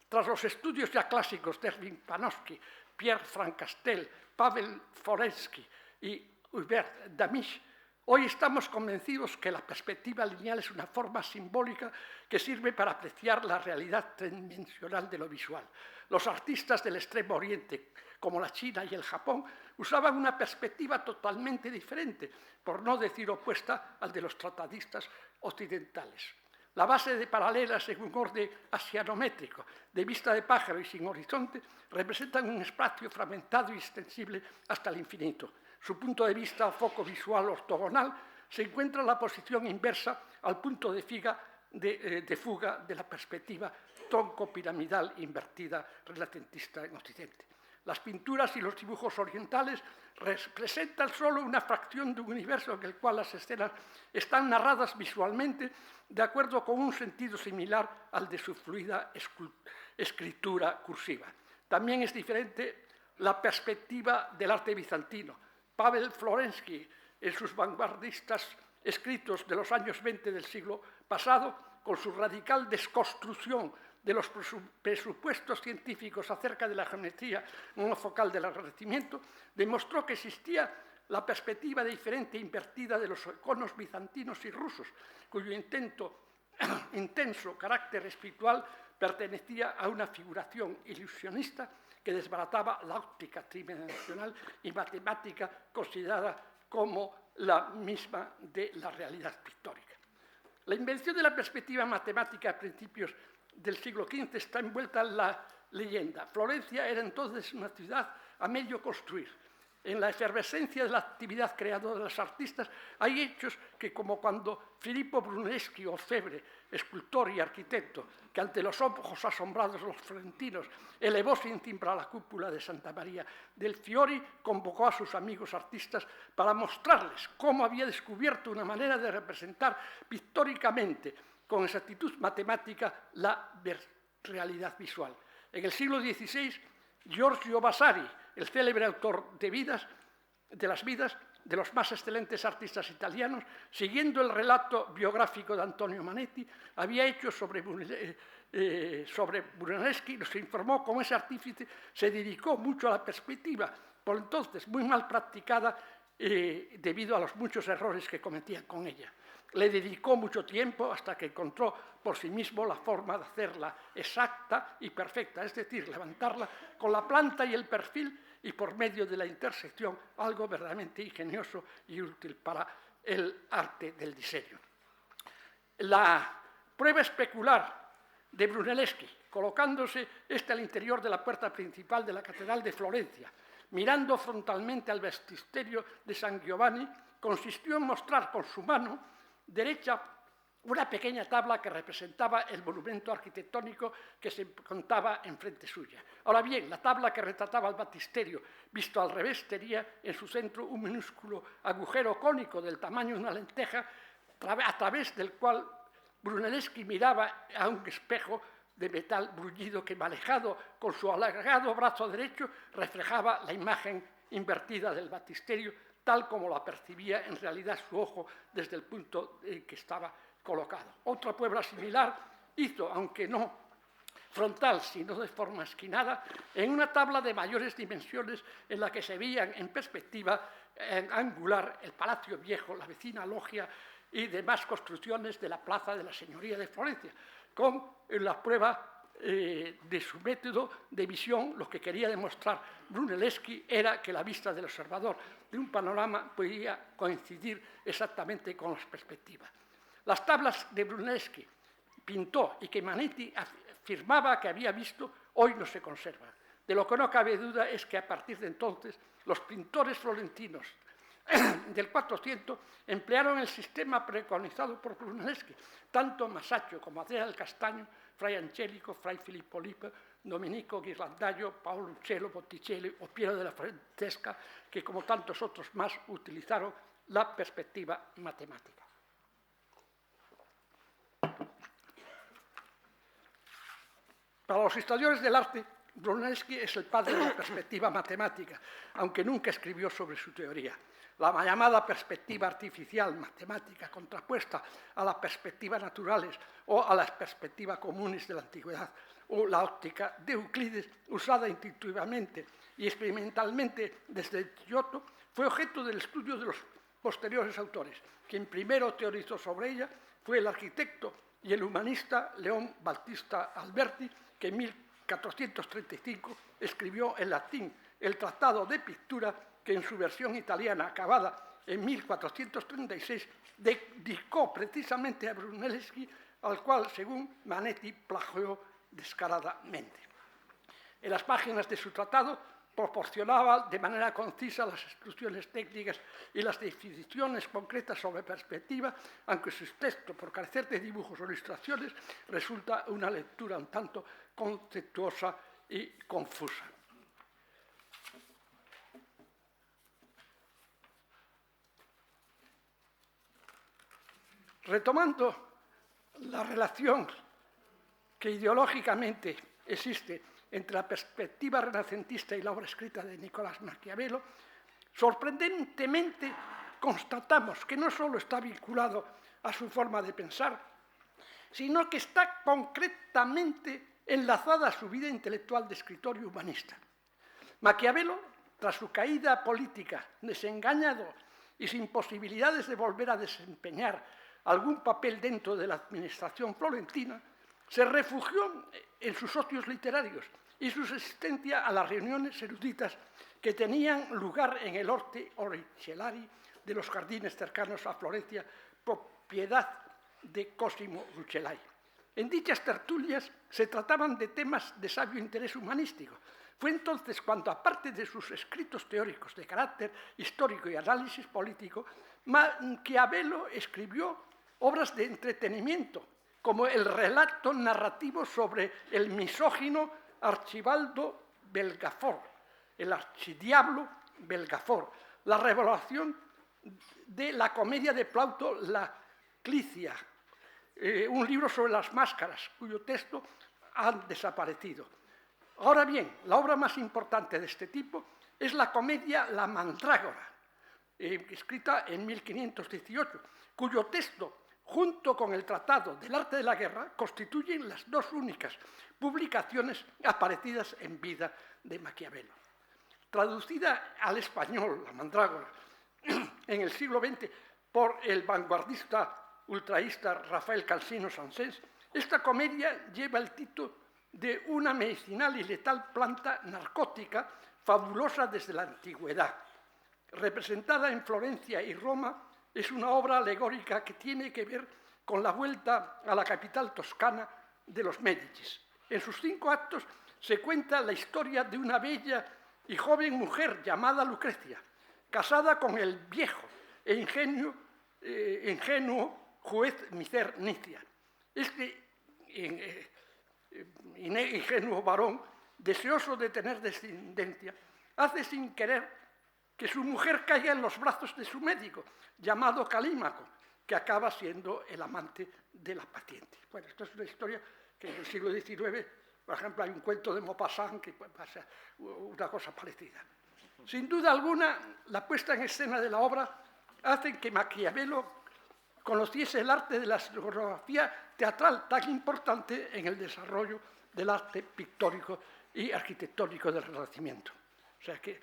Speaker 5: tras los estudios ya clásicos de Erwin Panofsky, Pierre Francastel, Pavel Forensky y Hubert Damisch, hoy estamos convencidos que la perspectiva lineal es una forma simbólica que sirve para apreciar la realidad tridimensional de lo visual. Los artistas del Extremo Oriente, como la China y el Japón, usaban una perspectiva totalmente diferente, por no decir opuesta al de los tratadistas occidentales. La base de paralelas en un orden axianométrico, de vista de pájaro y sin horizonte, representan un espacio fragmentado y extensible hasta el infinito. Su punto de vista o foco visual ortogonal se encuentra en la posición inversa al punto de fuga de la perspectiva tronco-piramidal invertida renacentista en Occidente. Las pinturas y los dibujos orientales representan solo una fracción de un universo en el cual las escenas están narradas visualmente de acuerdo con un sentido similar al de su fluida escritura cursiva. También es diferente la perspectiva del arte bizantino. Pavel Florensky, en sus vanguardistas escritos de los años 20 del siglo pasado, con su radical desconstrucción de los presupuestos científicos acerca de la geometría monofocal del Renacimiento, demostró que existía la perspectiva diferente e invertida de los iconos bizantinos y rusos, cuyo intenso carácter espiritual pertenecía a una figuración ilusionista que desbarataba la óptica tridimensional y matemática considerada como la misma de la realidad pictórica. La invención de la perspectiva matemática a principios del siglo XV está envuelta en la leyenda. Florencia era entonces una ciudad a medio construir. En la efervescencia de la actividad creadora de los artistas hay hechos que, como cuando Filippo Brunelleschi, orfebre, escultor y arquitecto, que ante los ojos asombrados de los florentinos elevó sin timbrar la cúpula de Santa María del Fiori, convocó a sus amigos artistas para mostrarles cómo había descubierto una manera de representar pictóricamente, con exactitud matemática, la realidad visual. En el siglo XVI, Giorgio Vasari, el célebre autor de las vidas de los más excelentes artistas italianos, siguiendo el relato biográfico de Antonio Manetti, había hecho sobre Brunelleschi, nos informó cómo ese artífice se dedicó mucho a la perspectiva, por entonces muy mal practicada debido a los muchos errores que cometía con ella. Le dedicó mucho tiempo hasta que encontró por sí mismo la forma de hacerla exacta y perfecta, es decir, levantarla con la planta y el perfil y por medio de la intersección, algo verdaderamente ingenioso y útil para el arte del diseño. La prueba especular de Brunelleschi, colocándose al interior de la puerta principal de la Catedral de Florencia, mirando frontalmente al baptisterio de San Giovanni, consistió en mostrar con su mano derecha una pequeña tabla que representaba el monumento arquitectónico que se contaba enfrente suya. Ahora bien, la tabla que retrataba el baptisterio, visto al revés, tenía en su centro un minúsculo agujero cónico del tamaño de una lenteja, a través del cual Brunelleschi miraba a un espejo de metal bruñido que, manejado con su alargado brazo derecho, reflejaba la imagen invertida del baptisterio, tal como la percibía en realidad su ojo desde el punto en que estaba colocado. Otra prueba similar hizo, aunque no frontal, sino de forma esquinada, en una tabla de mayores dimensiones en la que se veían en perspectiva angular el Palacio Viejo, la vecina Logia y demás construcciones de la Plaza de la Señoría de Florencia, con la prueba de su método de visión. Lo que quería demostrar Brunelleschi era que la vista del observador de un panorama podía coincidir exactamente con las perspectivas. Las tablas de Brunelleschi pintó y que Manetti afirmaba que había visto, hoy no se conservan. De lo que no cabe duda es que a partir de entonces los pintores florentinos del 400 emplearon el sistema preconizado por Brunelleschi, tanto Masaccio como Andrea del Castagno, Fray Angelico, Fray Filippo Lippi, Domenico Ghirlandaio, Paolo Uccello, Botticelli o Piero della Francesca, que como tantos otros más utilizaron la perspectiva matemática. Para los historiadores del arte, Brunelleschi es el padre de la perspectiva matemática, aunque nunca escribió sobre su teoría. La llamada perspectiva artificial matemática, contrapuesta a las perspectivas naturales o a las perspectivas comunes de la antigüedad, o la óptica de Euclides, usada intuitivamente y experimentalmente desde Giotto, fue objeto del estudio de los posteriores autores. Quien primero teorizó sobre ella fue el arquitecto y el humanista León Battista Alberti, que en 1435 escribió en latín el Tratado de Pictura, que en su versión italiana, acabada en 1436, dedicó precisamente a Brunelleschi, al cual, según Manetti, plagió descaradamente. En las páginas de su tratado proporcionaba de manera concisa las instrucciones técnicas y las definiciones concretas sobre perspectiva, aunque su texto, por carecer de dibujos o ilustraciones, resulta una lectura un tanto conceptuosa y confusa. Retomando la relación que ideológicamente existe entre la perspectiva renacentista y la obra escrita de Nicolás Maquiavelo, sorprendentemente constatamos que no solo está vinculado a su forma de pensar, sino que está concretamente enlazada a su vida intelectual de escritor y humanista. Maquiavelo, tras su caída política, desengañado y sin posibilidades de volver a desempeñar algún papel dentro de la administración florentina, se refugió en sus socios literarios y su asistencia a las reuniones eruditas que tenían lugar en el Orte Oricellari de los jardines cercanos a Florencia, propiedad de Cosimo Rucellai. En dichas tertulias se trataban de temas de sabio interés humanístico, Fue entonces cuando, aparte de sus escritos teóricos de carácter histórico y análisis político, Maquiavelo escribió obras de entretenimiento, como el relato narrativo sobre el misógino Archibaldo Belgafort, el archidiablo Belgafort, la revelación de la comedia de Plauto, La Clicia, un libro sobre las máscaras, cuyo texto ha desaparecido. Ahora bien, la obra más importante de este tipo es la comedia La Mandrágora, escrita en 1518, cuyo texto, junto con el Tratado del Arte de la Guerra, constituyen las dos únicas publicaciones aparecidas en vida de Maquiavelo. Traducida al español, La Mandrágora, en el siglo XX por el vanguardista ultraísta Rafael Cansino Sansés, esta comedia lleva el título de una medicinal y letal planta narcótica fabulosa desde la antigüedad. Representada en Florencia y Roma, es una obra alegórica que tiene que ver con la vuelta a la capital toscana de los Médicis. En sus 5 actos se cuenta la historia de una bella y joven mujer llamada Lucrecia, casada con el viejo e ingenuo juez Micer Nicia. Este ingenuo varón, deseoso de tener descendencia, hace sin querer que su mujer caiga en los brazos de su médico, llamado Calímaco, que acaba siendo el amante de la paciente. Bueno, esto es una historia que en el siglo XIX, por ejemplo, hay un cuento de Maupassant que pasa una cosa parecida. Sin duda alguna, la puesta en escena de la obra hace que Maquiavelo conociese el arte de la escenografía teatral, tan importante en el desarrollo del arte pictórico y arquitectónico del Renacimiento. O sea que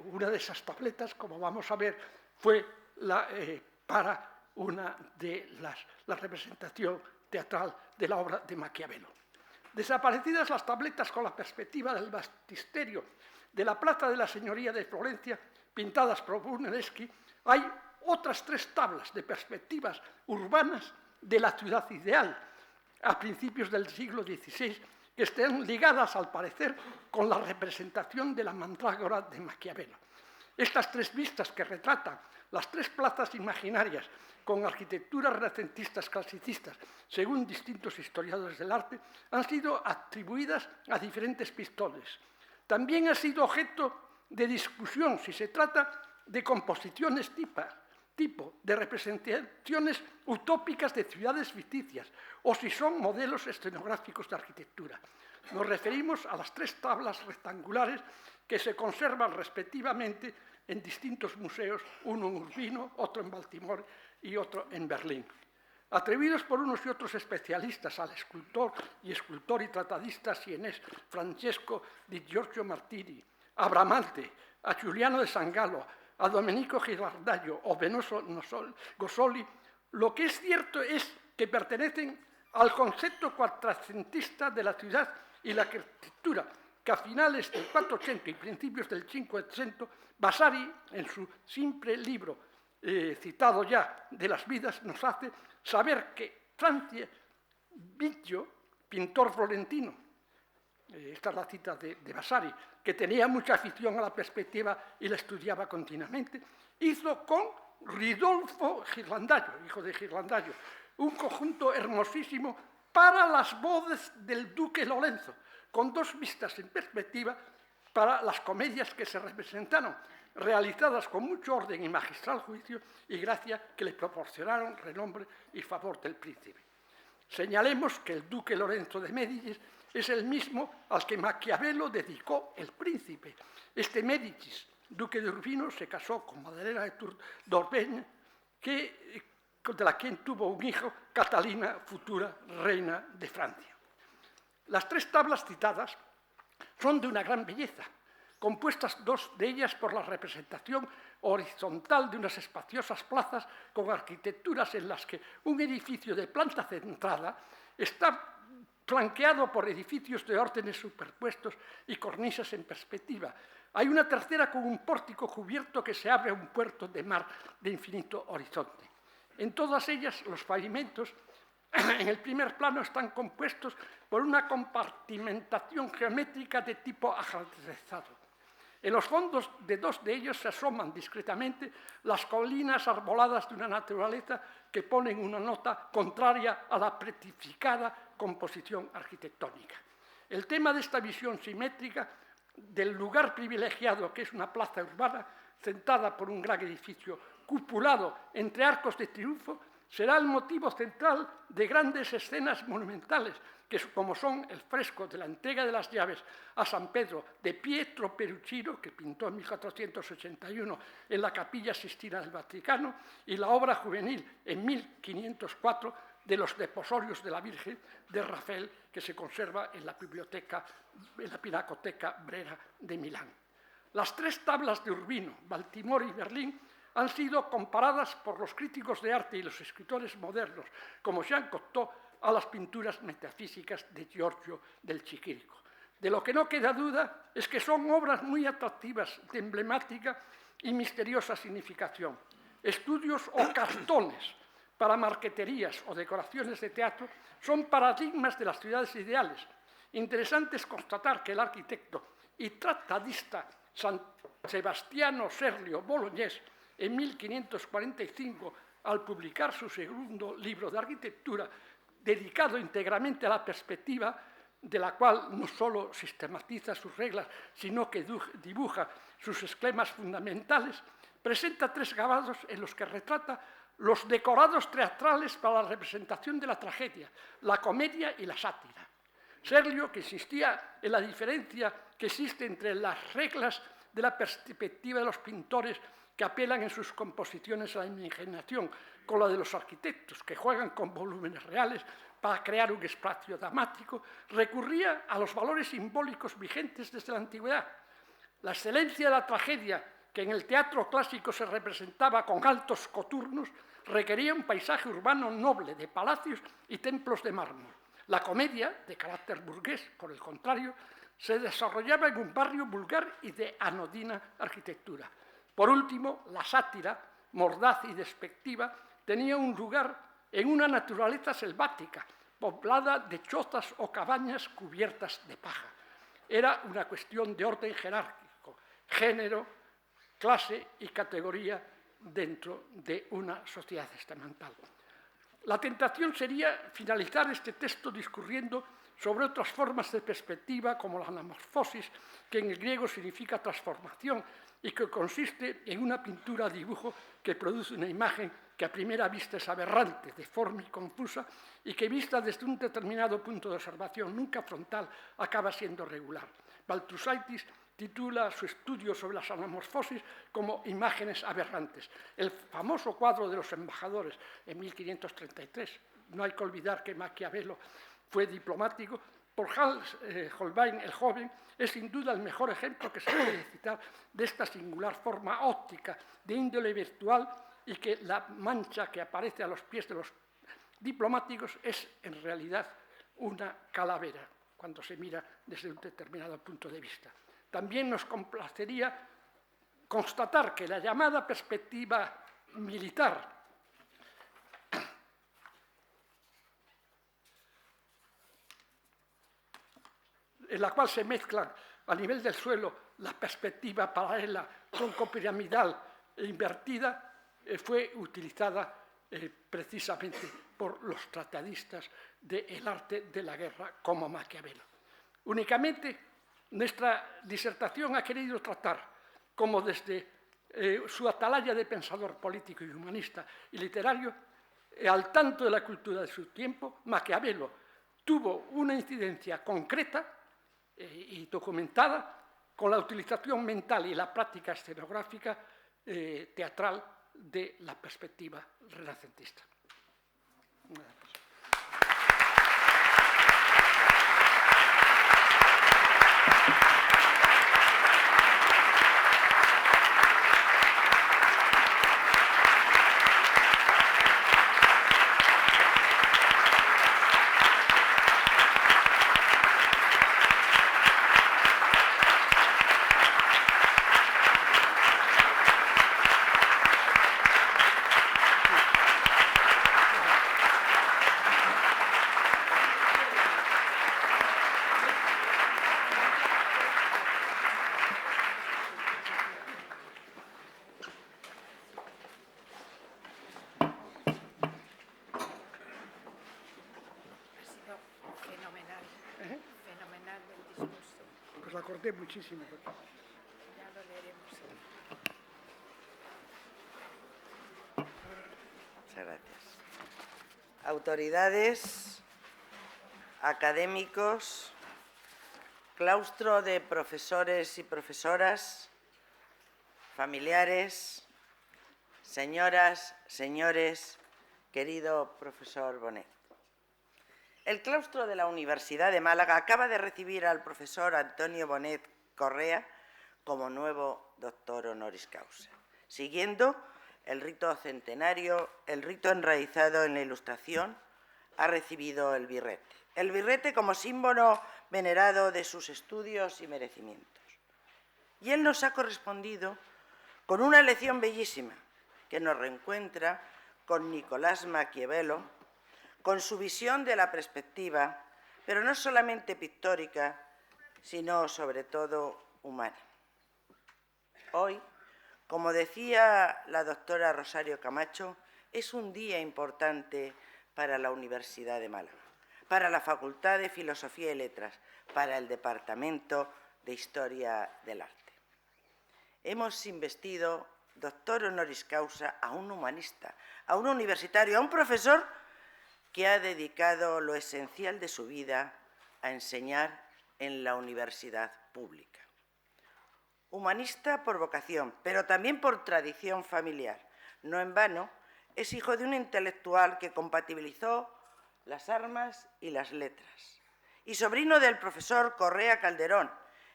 Speaker 5: una de esas tabletas, como vamos a ver, fue para una de la representación teatral de la obra de Maquiavelo. Desaparecidas las tabletas con la perspectiva del baptisterio de la Plaza de la Señoría de Florencia, pintadas por Brunelleschi, hay otras 3 tablas de perspectivas urbanas de la ciudad ideal, a principios del siglo XVI, que estén ligadas, al parecer, con la representación de la mandrágora de Maquiavelo. Estas 3 vistas que retratan las 3 plazas imaginarias con arquitecturas renacentistas clasicistas, según distintos historiadores del arte, han sido atribuidas a diferentes pintores. También ha sido objeto de discusión si se trata de composiciones tipo de representaciones utópicas de ciudades ficticias o si son modelos escenográficos de arquitectura. Nos referimos a las 3 tablas rectangulares que se conservan respectivamente en distintos museos, uno en Urbino, otro en Baltimore y otro en Berlín. Atribuidos por unos y otros especialistas al escultor y tratadista sienés Francesco di Giorgio Martini, a Bramante, a Giuliano de Sangallo, a Domenico Ghirlandaio o Benozzo Gozzoli, lo que es cierto es que pertenecen al concepto cuatracentista de la ciudad y la arquitectura, que a finales del 400 y principios del 500, Vasari, en su simple libro citado ya de las vidas, nos hace saber que Francia Biggio, pintor florentino, esta es la cita de Vasari, que tenía mucha afición a la perspectiva y la estudiaba continuamente, hizo con Ridolfo Ghirlandaio, hijo de Ghirlandaio, un conjunto hermosísimo para las bodas del duque Lorenzo, con 2 vistas en perspectiva para las comedias que se representaron, realizadas con mucho orden y magistral juicio y gracia que le proporcionaron renombre y favor del príncipe. Señalemos que el duque Lorenzo de Médicis es el mismo al que Maquiavelo dedicó El Príncipe. Este Médicis, duque de Urbino, se casó con Madalena de d'Orbigny, de la quien tuvo un hijo, Catalina, futura reina de Francia. Las 3 tablas citadas son de una gran belleza, compuestas 2 de ellas por la representación horizontal de unas espaciosas plazas con arquitecturas en las que un edificio de planta centrada está flanqueado por edificios de órdenes superpuestos y cornisas en perspectiva. Hay una tercera con un pórtico cubierto que se abre a un puerto de mar de infinito horizonte. En todas ellas los pavimentos en el primer plano están compuestos por una compartimentación geométrica de tipo ajedrezado. En los fondos de dos de ellos se asoman discretamente las colinas arboladas de una naturaleza que ponen una nota contraria a la pretificada composición arquitectónica. El tema de esta visión simétrica del lugar privilegiado que es una plaza urbana, centrada por un gran edificio cupulado entre arcos de triunfo, será el motivo central de grandes escenas monumentales, como son el fresco de la entrega de las llaves a San Pedro de Pietro Perugino, que pintó en 1481 en la Capilla Sistina del Vaticano, y la obra juvenil en 1504 de los Desposorios de la Virgen de Rafael, que se conserva en la Pinacoteca Brera de Milán. Las tres tablas de Urbino, Baltimore y Berlín han sido comparadas por los críticos de arte y los escritores modernos, como Jean Cocteau, a las pinturas metafísicas de Giorgio del Chicírico. De lo que no queda duda es que son obras muy atractivas, de emblemática y misteriosa significación. Estudios o cartones para marqueterías o decoraciones de teatro son paradigmas de las ciudades ideales. Interesante es constatar que el arquitecto y tratadista San Sebastiano Serlio Bolognés, en 1545, al publicar su segundo libro de arquitectura, dedicado íntegramente a la perspectiva, de la cual no solo sistematiza sus reglas, sino que dibuja sus esquemas fundamentales, presenta tres grabados en los que retrata los decorados teatrales para la representación de la tragedia, la comedia y la sátira. Serlio, que insistía en la diferencia que existe entre las reglas de la perspectiva de los pintores que apelan en sus composiciones a la imaginación, con la de los arquitectos, que juegan con volúmenes reales para crear un espacio dramático, recurría a los valores simbólicos vigentes desde la antigüedad. La excelencia de la tragedia, que en el teatro clásico se representaba con altos coturnos, requería un paisaje urbano noble de palacios y templos de mármol. La comedia, de carácter burgués, por el contrario, se desarrollaba en un barrio vulgar y de anodina arquitectura. Por último, la sátira, mordaz y despectiva, tenía un lugar en una naturaleza selvática, poblada de chozas o cabañas cubiertas de paja. Era una cuestión de orden jerárquico, género, clase y categoría dentro de una sociedad estamental. La tentación sería finalizar este texto discurriendo sobre otras formas de perspectiva, como la anamorfosis, que en el griego significa transformación y que consiste en una pintura o dibujo que produce una imagen que a primera vista es aberrante, deforme y confusa, y que vista desde un determinado punto de observación, nunca frontal, acaba siendo regular. Baltrushaitis titula su estudio sobre las anamorfosis como imágenes aberrantes. El famoso cuadro de los embajadores en 1533, no hay que olvidar que Maquiavelo fue diplomático, por Hans Holbein el Joven, es sin duda el mejor ejemplo que se puede citar de esta singular forma óptica de índole virtual, y que la mancha que aparece a los pies de los diplomáticos es en realidad una calavera cuando se mira desde un determinado punto de vista. También nos complacería constatar que la llamada perspectiva militar, en la cual se mezclan a nivel del suelo la perspectiva paralela, troncopiramidal e invertida, fue utilizada precisamente por los tratadistas del arte de la guerra como Maquiavelo. Únicamente nuestra disertación ha querido tratar, como desde su atalaya de pensador político y humanista y literario, al tanto de la cultura de su tiempo, Maquiavelo tuvo una incidencia concreta y documentada con la utilización mental y la práctica escenográfica teatral de la perspectiva renacentista. corté muchísimo.
Speaker 4: Ya lo leeremos.
Speaker 1: Muchas gracias. Autoridades, académicos, claustro de profesores y profesoras, familiares, señoras, señores, querido profesor Bonet. El claustro de la Universidad de Málaga acaba de recibir al profesor Antonio Bonet Correa como nuevo doctor honoris causa, siguiendo el rito centenario, el rito enraizado en la Ilustración, ha recibido el birrete. El birrete como símbolo venerado de sus estudios y merecimientos. Y él nos ha correspondido con una lección bellísima que nos reencuentra con Nicolás Maquiavelo, con su visión de la perspectiva, pero no solamente pictórica, sino sobre todo humana. Hoy, como decía la doctora Rosario Camacho, es un día importante para la Universidad de Málaga, para la Facultad de Filosofía y Letras, para el Departamento de Historia del Arte. Hemos investido doctor honoris causa a un humanista, a un universitario, a un profesor que ha dedicado lo esencial de su vida a enseñar en la universidad pública. Humanista por vocación, pero también por tradición familiar. No en vano, es hijo de un intelectual que compatibilizó las armas y las letras. Y sobrino del profesor Correa Calderón,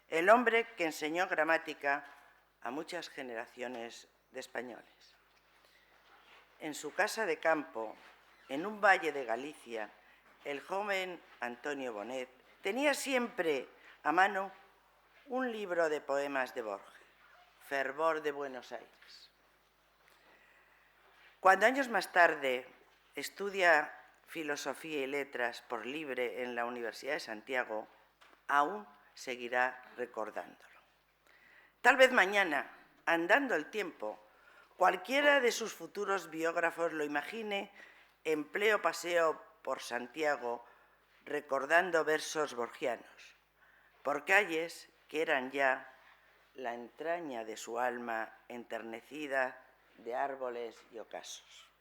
Speaker 1: el hombre que enseñó gramática a muchas generaciones de españoles. En su casa de campo, en un valle de Galicia, el joven Antonio Bonet tenía siempre a mano un libro de poemas de Borges, Fervor de Buenos Aires. Cuando años más tarde estudia Filosofía y Letras por libre en la Universidad de Santiago, aún seguirá recordándolo. Tal vez mañana, andando el tiempo, cualquiera de sus futuros biógrafos lo imagine en pleno paseo por Santiago, recordando versos borgianos, por calles que eran ya la entraña de su alma enternecida de árboles y ocasos.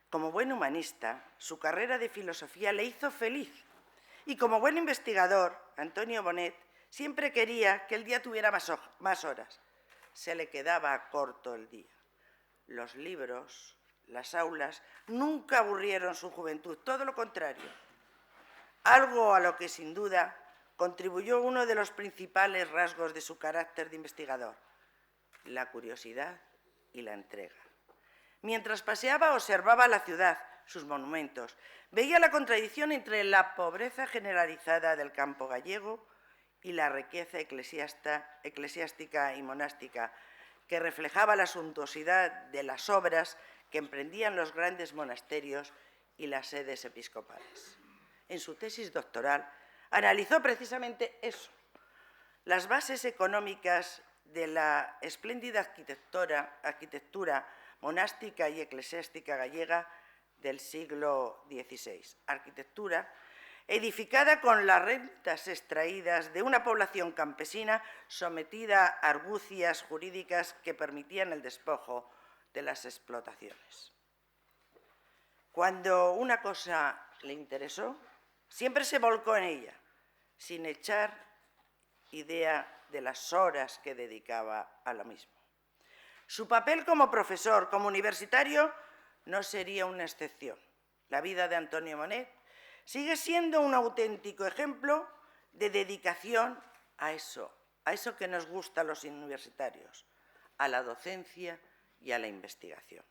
Speaker 1: Como buen humanista, su carrera de filosofía le hizo feliz, y como buen investigador, Antonio Bonet siempre quería que el día tuviera más horas. Se le quedaba corto el día. Los libros, las aulas, nunca aburrieron su juventud, todo lo contrario. Algo a lo que sin duda contribuyó uno de los principales rasgos de su carácter de investigador, la curiosidad y la entrega. Mientras paseaba, observaba la ciudad, sus monumentos, veía la contradicción entre la pobreza generalizada del campo gallego y la riqueza eclesiástica y monástica que reflejaba la suntuosidad de las obras que emprendían los grandes monasterios y las sedes episcopales. En su tesis doctoral analizó precisamente eso, las bases económicas de la espléndida arquitectura monástica y eclesiástica gallega del siglo XVI. Arquitectura edificada con las rentas extraídas de una población campesina sometida a argucias jurídicas que permitían el despojo de las explotaciones. Cuando una cosa le interesó, siempre se volcó en ella, sin echar idea de las horas que dedicaba a lo mismo. Su papel como profesor, como universitario, no sería una excepción. La vida de Antonio Bonet sigue siendo un auténtico ejemplo de dedicación a eso que nos gusta a los universitarios, a la docencia y a la investigación.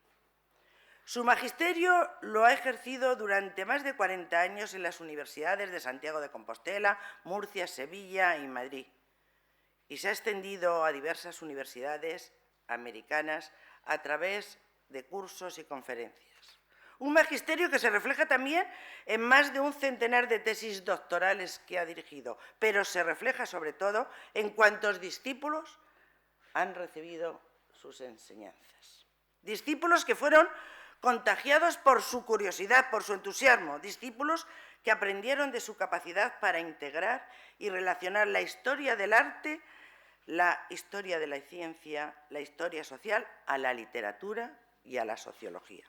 Speaker 1: Su magisterio lo ha ejercido durante más de 40 años en las universidades de Santiago de Compostela, Murcia, Sevilla y Madrid, y se ha extendido a diversas universidades americanas a través de cursos y conferencias. Un magisterio que se refleja también en más de un centenar de tesis doctorales que ha dirigido, pero se refleja sobre todo en cuántos discípulos han recibido sus enseñanzas. Discípulos que fueron contagiados por su curiosidad, por su entusiasmo, discípulos que aprendieron de su capacidad para integrar y relacionar la historia del arte, la historia de la ciencia, la historia social, a la literatura y a la sociología.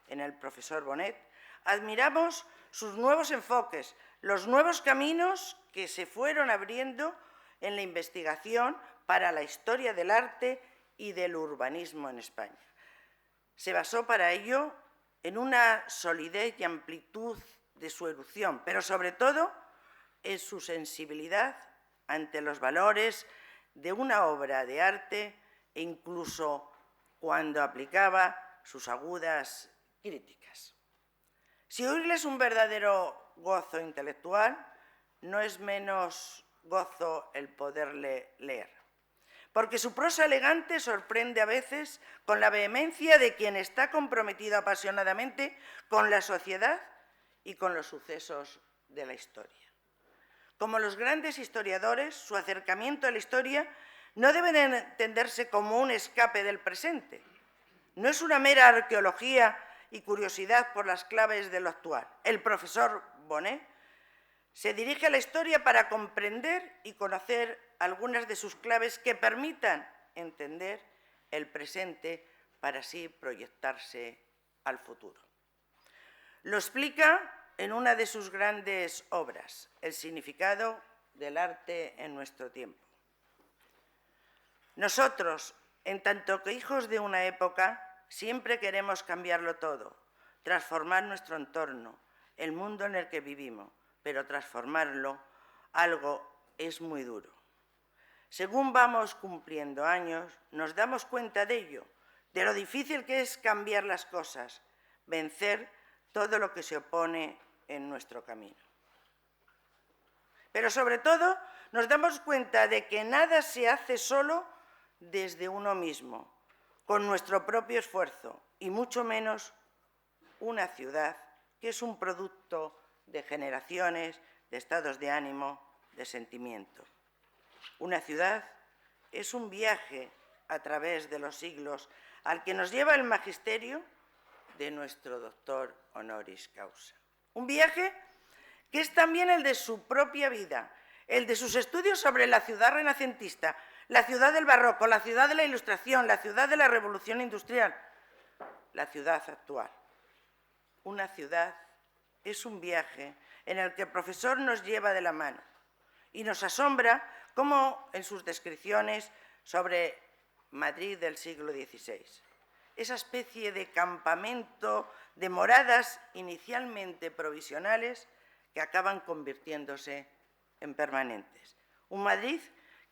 Speaker 1: En el profesor Bonet admiramos sus nuevos enfoques, los nuevos caminos que se fueron abriendo en la investigación para la historia del arte y del urbanismo en España. Se basó para ello en una solidez y amplitud de su erudición, pero sobre todo en su sensibilidad ante los valores de una obra de arte e incluso cuando aplicaba sus agudas críticas. Si oírle es un verdadero gozo intelectual, no es menos gozo el poderle leer, porque su prosa elegante sorprende a veces con la vehemencia de quien está comprometido apasionadamente con la sociedad y con los sucesos de la historia. Como los grandes historiadores, su acercamiento a la historia no debe de entenderse como un escape del presente. No es una mera arqueología y curiosidad por las claves de lo actual. El profesor Bonet se dirige a la historia para comprender y conocer algunas de sus claves que permitan entender el presente para así proyectarse al futuro. Lo explica en una de sus grandes obras, El significado del arte en nuestro tiempo. Nosotros, en tanto que hijos de una época, siempre queremos cambiarlo todo, transformar nuestro entorno, el mundo en el que vivimos, pero transformarlo, algo es muy duro. Según vamos cumpliendo años, nos damos cuenta de ello, de lo difícil que es cambiar las cosas, vencer todo lo que se opone en nuestro camino. Pero sobre todo nos damos cuenta de que nada se hace solo desde uno mismo, con nuestro propio esfuerzo, y mucho menos una ciudad que es un producto de generaciones, de estados de ánimo, de sentimiento. Una ciudad es un viaje a través de los siglos al que nos lleva el magisterio de nuestro doctor honoris causa. Un viaje que es también el de su propia vida, el de sus estudios sobre la ciudad renacentista, la ciudad del barroco, la ciudad de la Ilustración, la ciudad de la Revolución Industrial, la ciudad actual. Una ciudad es un viaje en el que el profesor nos lleva de la mano y nos asombra como en sus descripciones sobre Madrid del siglo XVI. Esa especie de campamento de moradas inicialmente provisionales que acaban convirtiéndose en permanentes. Un Madrid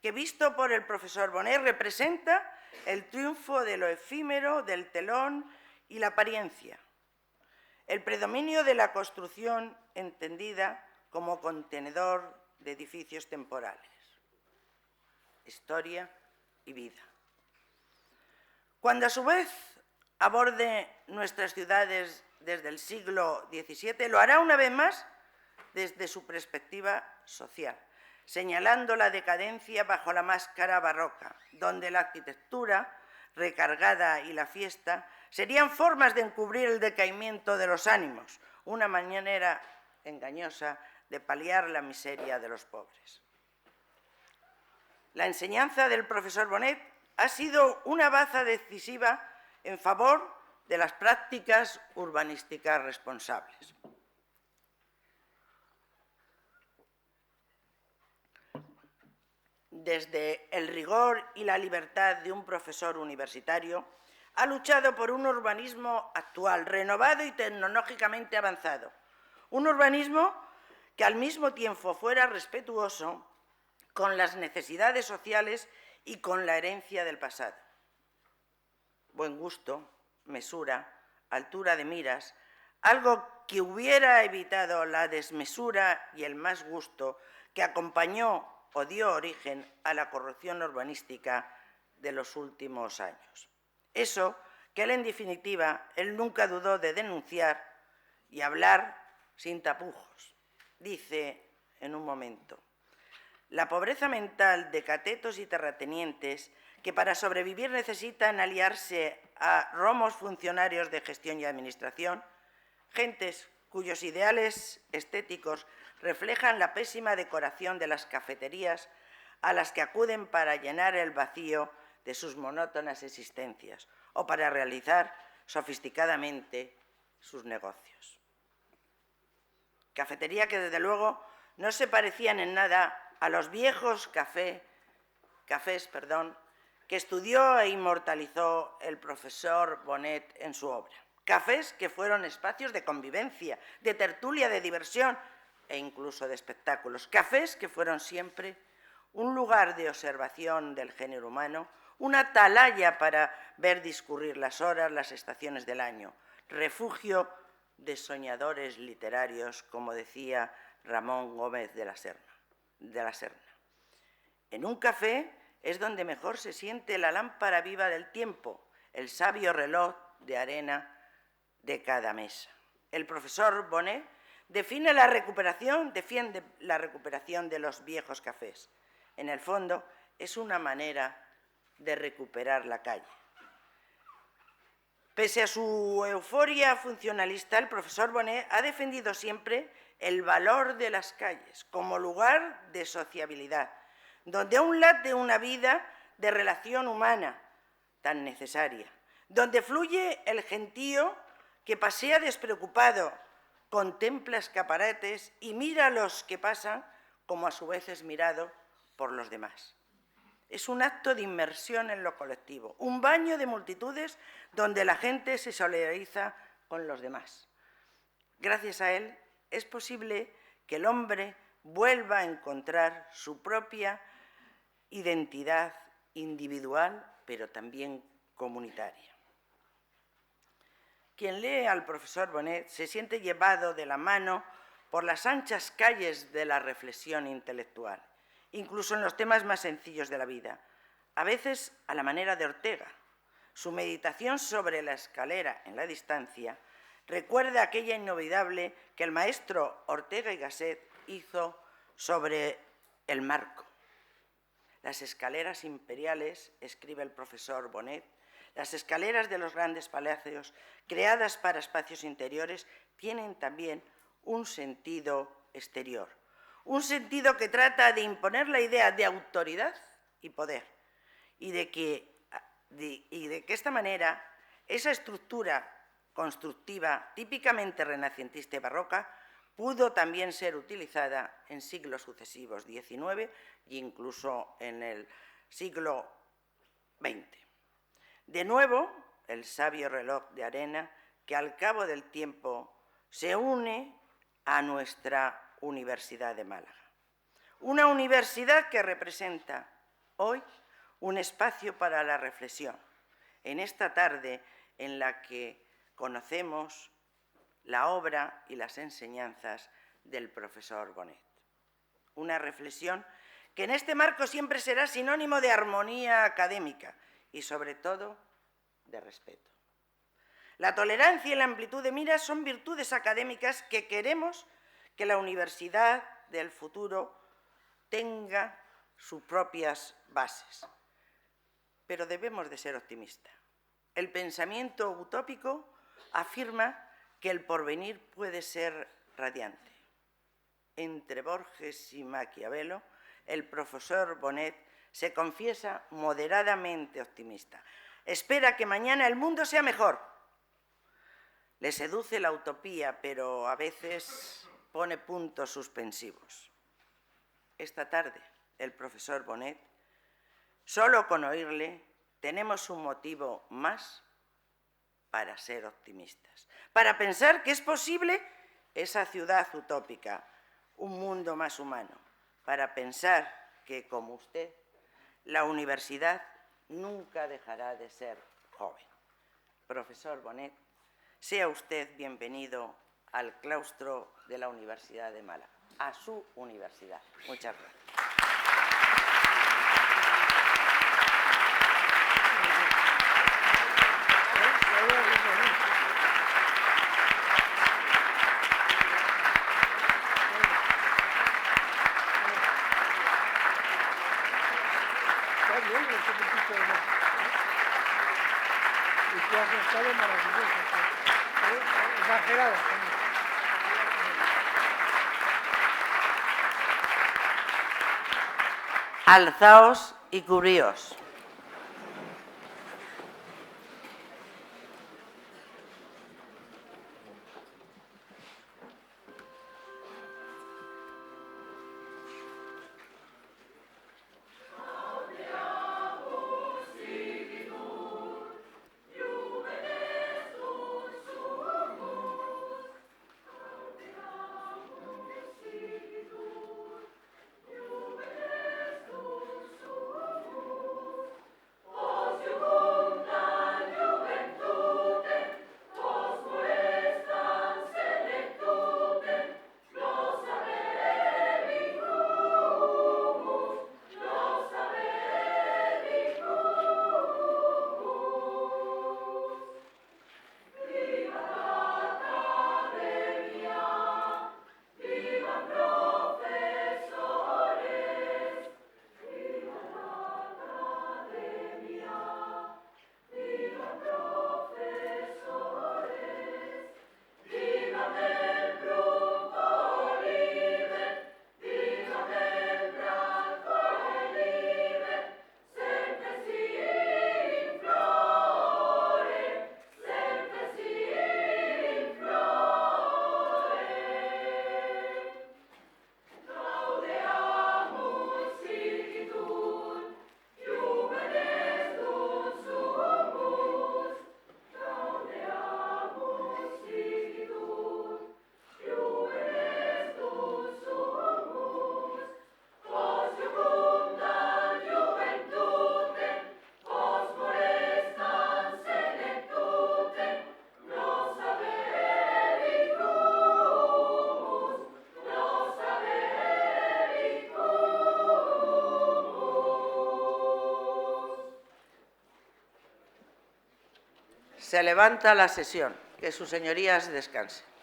Speaker 1: que, visto por el profesor Bonet, representa el triunfo de lo efímero, del telón y la apariencia, el predominio de la construcción entendida como contenedor de edificios temporales, historia y vida. Cuando a su vez aborde nuestras ciudades desde el siglo XVII, lo hará una vez más desde su perspectiva social, señalando la decadencia bajo la máscara barroca, donde la arquitectura recargada y la fiesta serían formas de encubrir el decaimiento de los ánimos, una manera engañosa de paliar la miseria de los pobres. La enseñanza del profesor Bonet ha sido una baza decisiva en favor de las prácticas urbanísticas responsables. Desde el rigor y la libertad de un profesor universitario, ha luchado por un urbanismo actual, renovado y tecnológicamente avanzado. Un urbanismo que al mismo tiempo fuera respetuoso con las necesidades sociales y con la herencia del pasado. Buen gusto, mesura, altura de miras, algo que hubiera evitado la desmesura y el más gusto que acompañó o dio origen a la corrupción urbanística de los últimos años. Eso que él, en definitiva, él nunca dudó de denunciar y hablar sin tapujos. Dice en un momento: la pobreza mental de catetos y terratenientes que para sobrevivir necesitan aliarse a romos funcionarios de gestión y administración, gentes cuyos ideales estéticos reflejan la pésima decoración de las cafeterías a las que acuden para llenar el vacío de sus monótonas existencias o para realizar sofisticadamente sus negocios. Cafetería que, desde luego, no se parecían en nada a los viejos cafés que estudió e inmortalizó el profesor Bonet en su obra. Cafés que fueron espacios de convivencia, de tertulia, de diversión e incluso de espectáculos. Cafés que fueron siempre un lugar de observación del género humano, una atalaya para ver discurrir las horas, las estaciones del año, refugio de soñadores literarios, como decía Ramón Gómez de la Serna. En un café es donde mejor se siente la lámpara viva del tiempo, el sabio reloj de arena de cada mesa. El profesor Bonet defiende la recuperación de los viejos cafés. En el fondo, es una manera de recuperar la calle. Pese a su euforia funcionalista, el profesor Bonet ha defendido siempre el valor de las calles como lugar de sociabilidad, donde aún late una vida de relación humana tan necesaria, donde fluye el gentío que pasea despreocupado, contempla escaparates y mira a los que pasan como a su vez es mirado por los demás. Es un acto de inmersión en lo colectivo, un baño de multitudes donde la gente se solidariza con los demás. Gracias a él es posible que el hombre vuelva a encontrar su propia identidad individual, pero también comunitaria. Quien lee al profesor Bonet se siente llevado de la mano por las anchas calles de la reflexión intelectual, incluso en los temas más sencillos de la vida, a veces a la manera de Ortega. Su meditación sobre la escalera en la distancia recuerda aquella inolvidable que el maestro Ortega y Gasset hizo sobre el marco. Las escaleras imperiales, escribe el profesor Bonet, las escaleras de los grandes palacios, creadas para espacios interiores, tienen también un sentido exterior. Un sentido que trata de imponer la idea de autoridad y poder, y de que esta manera, esa estructura constructiva típicamente renacentista y barroca, pudo también ser utilizada en siglos sucesivos, XIX e incluso en el siglo XX. De nuevo, el sabio reloj de arena que al cabo del tiempo se une a nuestra Universidad de Málaga. Una universidad que representa hoy un espacio para la reflexión, en esta tarde en la que conocemos la obra y las enseñanzas del profesor Bonet. Una reflexión que en este marco siempre será sinónimo de armonía académica y, sobre todo, de respeto. La tolerancia y la amplitud de miras son virtudes académicas que queremos que la universidad del futuro tenga sus propias bases. Pero debemos de ser optimistas. El pensamiento utópico afirma que el porvenir puede ser radiante. Entre Borges y Maquiavelo, el profesor Bonet se confiesa moderadamente optimista. Espera que mañana el mundo sea mejor. Le seduce la utopía, pero a veces pone puntos suspensivos. Esta tarde, el profesor Bonet, solo con oírle, tenemos un motivo más para ser optimistas, para pensar que es posible esa ciudad utópica, un mundo más humano, para pensar que, como usted, la universidad nunca dejará de ser joven. Profesor Bonet, sea usted bienvenido al claustro de la Universidad de Málaga, a su universidad. Muchas gracias.
Speaker 5: Está bien, tú has estado maravilloso. Exagerado.
Speaker 1: Alzaos y cubríos. Se levanta la sesión. Que sus señorías descansen.